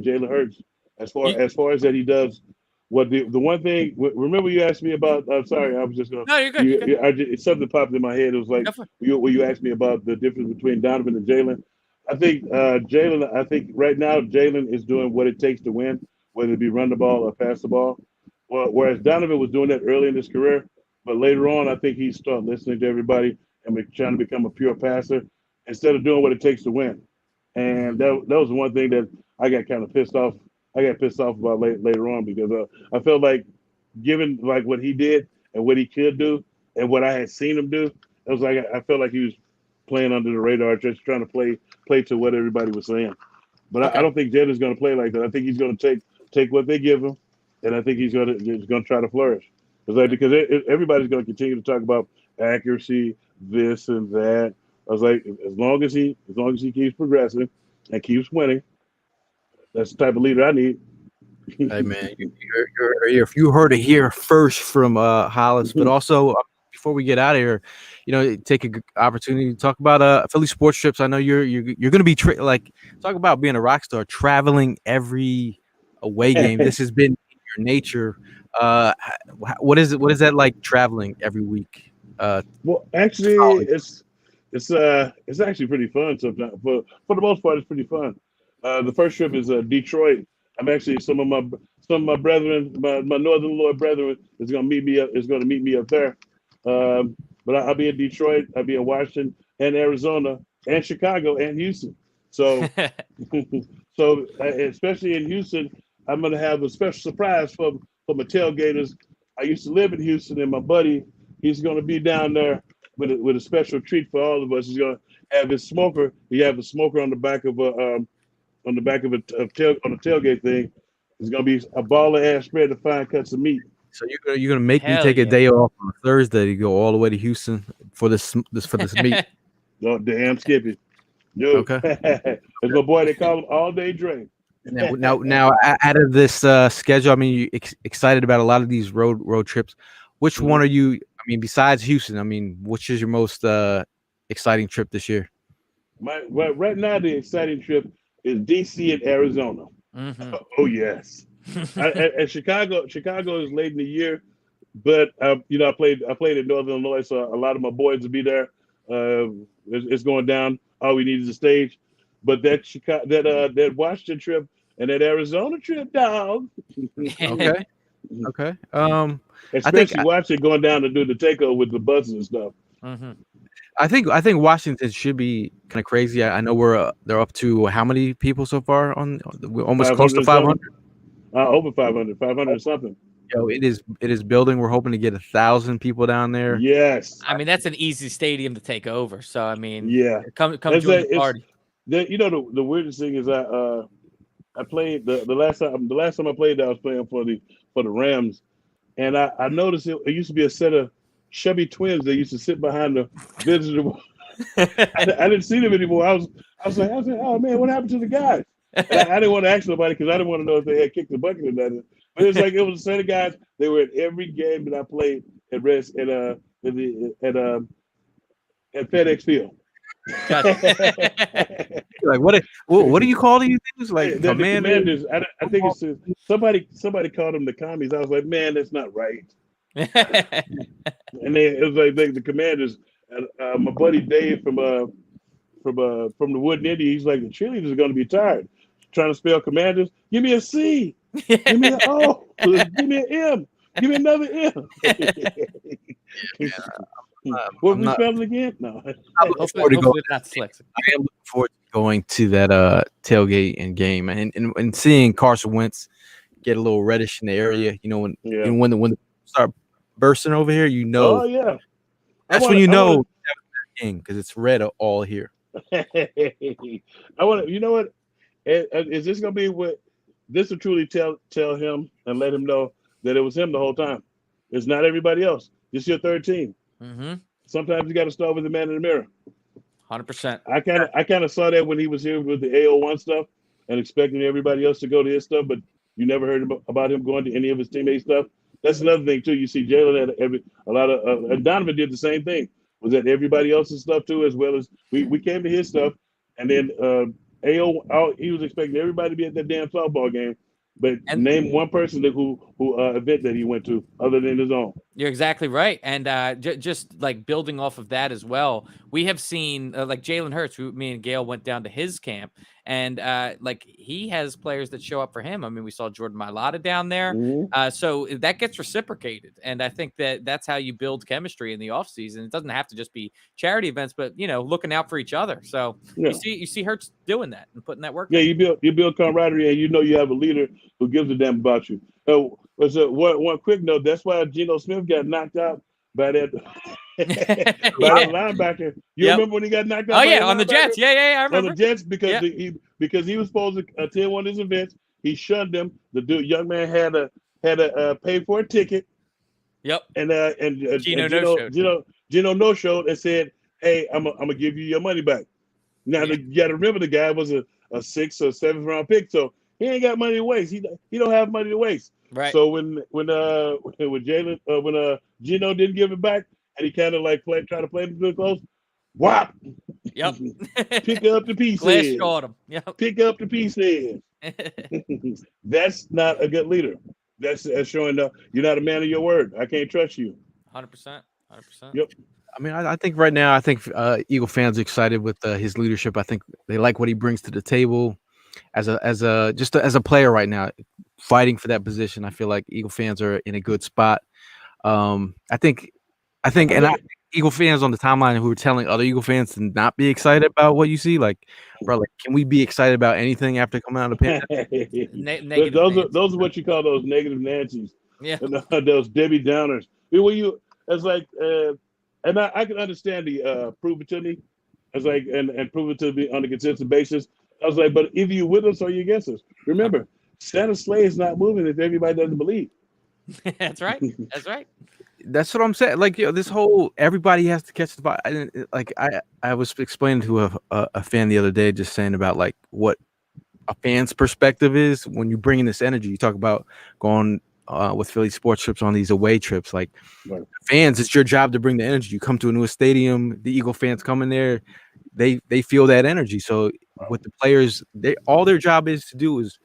Jalen Hurts as far as that he does. What the one thing? Remember you asked me about? Sorry, I was just going. No, you're good. Something popped in my head. It was like you asked me about the difference between Donovan and Jalen. I think Jalen. I think right now Jalen is doing what it takes to win, whether it be run the ball or pass the ball. Well, whereas Donovan was doing that early in his career, but later on, I think he started listening to everybody and trying to become a pure passer instead of doing what it takes to win. And that was one thing that I got kind of pissed off. I got pissed off about later on because I felt like, given like what he did and what he could do and what I had seen him do, it was like I felt like he was playing under the radar, just trying to play to what everybody was saying. But I don't think Jalen's going to play like that. I think he's going to take what they give him, and I think he's going to try to flourish. It's like because everybody's going to continue to talk about accuracy, this and that. I was like, as long as he keeps progressing and keeps winning, that's the type of leader I need. Hey man, you heard it here first from Hollis, but also before we get out of here, take a good opportunity to talk about Philly sports trips. I know you're going to be talk about being a rock star, traveling every away game. This has been your nature. What is that like traveling every week? Well, actually, it's actually pretty fun sometimes. For the most part, it's pretty fun. The first trip is Detroit. I'm actually some of my brethren, my Northern Lord brethren, is going to meet me up there. But I'll be in Detroit, I'll be in Washington and Arizona and Chicago and Houston. So, especially in Houston, I'm going to have a special surprise for my tailgaters. I used to live in Houston, and my buddy, he's going to be down there with a special treat for all of us. He's going to have his smoker. He have a smoker on the back of a tailgate thing. It's going to be a ball of ass spread of fine cuts of meat. So you're gonna make me take a day off on Thursday to go all the way to Houston for this meet. No, damn Skippy. Dude. Okay. It's my boy. They call him All Day Dre. Now, out of this schedule, I mean, you excited about a lot of these road trips. Which one are you? I mean, besides Houston, I mean, which is your most exciting trip this year? Right now, the exciting trip is DC and Arizona. Mm-hmm. Oh yes. And Chicago is late in the year, but I played in Northern Illinois, so a lot of my boys will be there. It's going down. All we need is a stage. But that Washington trip and that Arizona trip, dog. Okay. Okay. Especially watching going down to do the takeover with the buses and stuff. Mm-hmm. I think Washington should be kind of crazy. I know they're up to how many people so far we're almost close to 500. Over 500, 500 or something. Yo, it is building. We're hoping to get 1,000 people down there. Yes. I mean, that's an easy stadium to take over. So I mean, yeah, come join the party. The weirdest thing is I played the last time I played I was playing for the Rams, and I noticed it used to be a set of chubby twins that used to sit behind the visitor. I didn't see them anymore. I was like, oh man, what happened to the guys? I didn't want to ask nobody because I didn't want to know if they had kicked the bucket or nothing. But it was a set of guys. They were at every game that I played at FedEx Field. Like what do you call these things? Like the Commanders. I think it's somebody called them the commies. I was like, man, that's not right. And then it was like the Commanders. My buddy Dave from the Wood Indy, he's like, the cheerleaders are going to be tired trying to spell Commanders. Give me a C. Give me an O. Give me an M. Give me another M. What we spelling again? No. Hopefully not dyslexic. I am looking forward to going to that tailgate and game and seeing Carson Wentz get a little reddish in the area. You know when the start bursting over here, you know. Oh yeah. That's when you know because it's red all here. I want to. You know what? Is this gonna be what? This will truly tell him and let him know that it was him the whole time. It's not everybody else. It's your third team. Mm-hmm. Sometimes you got to start with the man in the mirror. 100%. I kind of saw that when he was here with the AO1 stuff and expecting everybody else to go to his stuff, but you never heard about him going to any of his teammates' stuff. That's another thing too. You see, Jalen had a lot of Donovan did the same thing. Was at everybody else's stuff too, as well as we came to his stuff, and then AO he was expecting everybody to be at that damn softball game. But name one person who event that he went to other than his own. You're exactly right. And just like building off of that as well, we have seen like Jalen Hurts, who me and Gail went down to his camp, and like he has players that show up for him. I mean, we saw Jordan Mailata down there. Mm-hmm. So that gets reciprocated. And I think that's how you build chemistry in the offseason. It doesn't have to just be charity events, but, looking out for each other. So you see Hurts doing that and putting that work. Yeah, you build camaraderie, and you have a leader who gives a damn about you. One quick note, that's why Geno Smith got knocked out by that linebacker. You remember when he got knocked out? Oh yeah, on the Jets. Yeah, I remember. On the Jets because he was supposed to attend one of his events. He shunned him. The young man had a pay for a ticket. Yep. And Geno no showed and said, "Hey, I'm gonna give you your money back." Now you got to remember the guy was a 6th or 7th round pick, so he ain't got money to waste. He don't have money to waste. Right. So when Jalen when Geno didn't give it back and he kind of like try to play him too close, whop. Yep. Pick up the pieces. Glass shot him. Yep. Pick up the pieces. That's not a good leader. That's showing you're not a man of your word. I can't trust you. 100%. Yep. I mean, I think right now, Eagle fans are excited with his leadership. I think they like what he brings to the table as a player right now, fighting for that position. I feel like Eagle fans are in a good spot. I think, Eagle fans on the timeline who are telling other Eagle fans to not be excited about what you see, like, bro, like, can we be excited about anything after coming out of the pandemic? Those are what you call those negative Nancy's. Yeah. Those Debbie Downers. It's like, and I can understand the prove it to me. It's like and prove it to me on a consistent basis. I was like, but either you with us or you against us. Remember, Santa's sleigh is not moving if everybody doesn't believe. That's right. That's what I'm saying. Like, this whole everybody has to catch the vibe. Like I was explaining to a fan the other day, just saying about like what a fan's perspective is when you bring in this energy. You talk about going with Philly sports trips on these away trips. Like, right. Fans, it's your job to bring the energy. You come to a new stadium, the Eagle fans come in there, they feel that energy. So with the players, all their job is to do is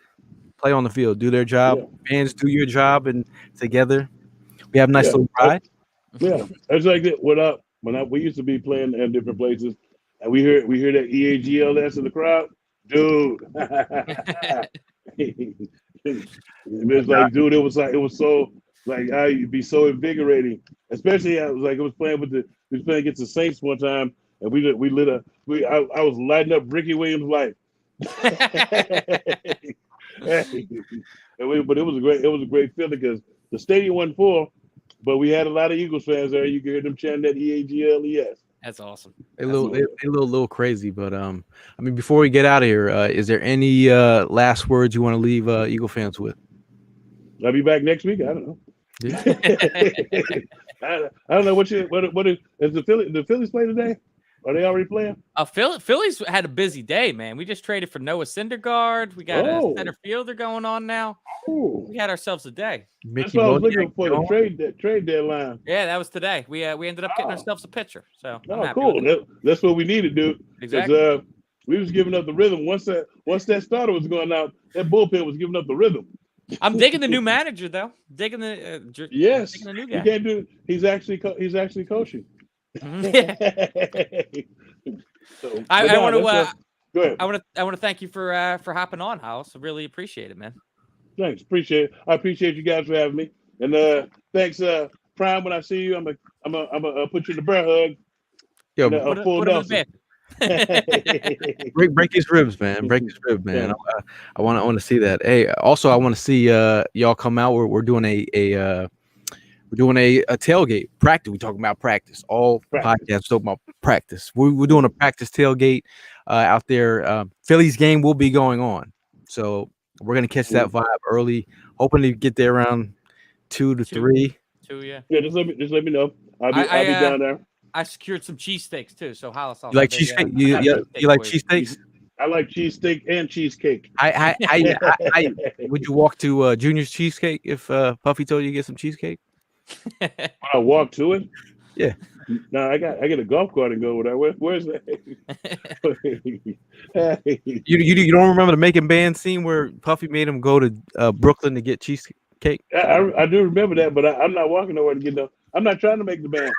play on the field, do their job. Yeah. Fans, do your job, and together we have a nice little ride. Yeah, it's like that. When we used to be playing in different places, and we hear that EAGLS in the crowd, dude. It's like, dude, it was so like I'd be so invigorating, especially I was like it was playing against the Saints one time, and I was lighting up Ricky Williams' life. But it was a great feeling because the stadium wasn't full, but we had a lot of Eagles fans there. You could hear them chanting that EAGLES. That's awesome. A little crazy, but I mean, before we get out of here, is there any last words you want to leave Eagle fans with? I'll be back next week. I don't know. Yeah. I don't know what is the Phillies play today? Are they already playing? Phillies had a busy day, man. We just traded for Noah Syndergaard. We got a center fielder going on now. Ooh. We had ourselves a day. That's what I was looking for, the trade deadline. Yeah, that was today. We ended up getting ourselves a pitcher. So cool. That's what we needed, dude. Exactly. We was giving up the rhythm. Once that starter was going out, that bullpen was giving up the rhythm. I'm digging the new manager though. Digging the new guy. You can't do. He's actually coaching. So, I want to. Go ahead. I want to thank you for hopping on, Hollis. I really appreciate it, man. Thanks, appreciate it. I appreciate you guys for having me, and thanks, Prime. When I see you, I'm gonna put you in the bear hug. Yo, full Nelson. break his ribs, man. Break his ribs, man. Yeah. I want to see that. Hey, also I want to see y'all come out. We're doing a tailgate practice. We're talking about practice. All podcasts talking about practice. We're doing a practice tailgate out there. Phillies game will be going on, so we're gonna catch that vibe early. Hoping to get there around 2 to 3. 2, yeah. Yeah, just let me know. I'll be down there. I secured some cheesesteaks too. So Hollis, you like cheesesteak? You like cheesesteaks? I like cheesesteak and cheesecake. I would you walk to Junior's Cheesecake if Puffy told you to get some cheesecake? I walk to it. Yeah. No, I get a golf cart and go over there. Where's that? You don't remember the Making Band scene where Puffy made him go to Brooklyn to get cheesecake? I do remember that, but I'm not walking nowhere to get no. I'm not trying to make the band.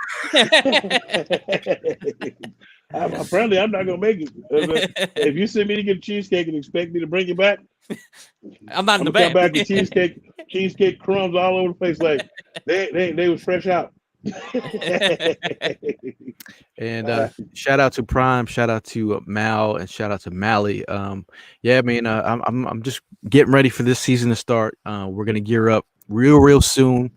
Apparently, I'm not gonna make it. If you send me to get cheesecake and expect me to bring it back, I'm not in the band. Come back to cheesecake crumbs all over the place. Like they was fresh out. And shout out to Prime, shout out to Mal, and shout out to Mally. Yeah, I mean, I'm just getting ready for this season to start. We're gonna gear up real soon.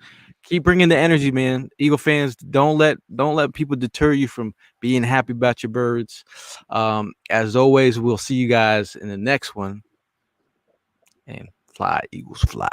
Keep bringing the energy, man. Eagle fans, don't let people deter you from being happy about your birds. As always, we'll see you guys in the next one. And fly, Eagles, fly.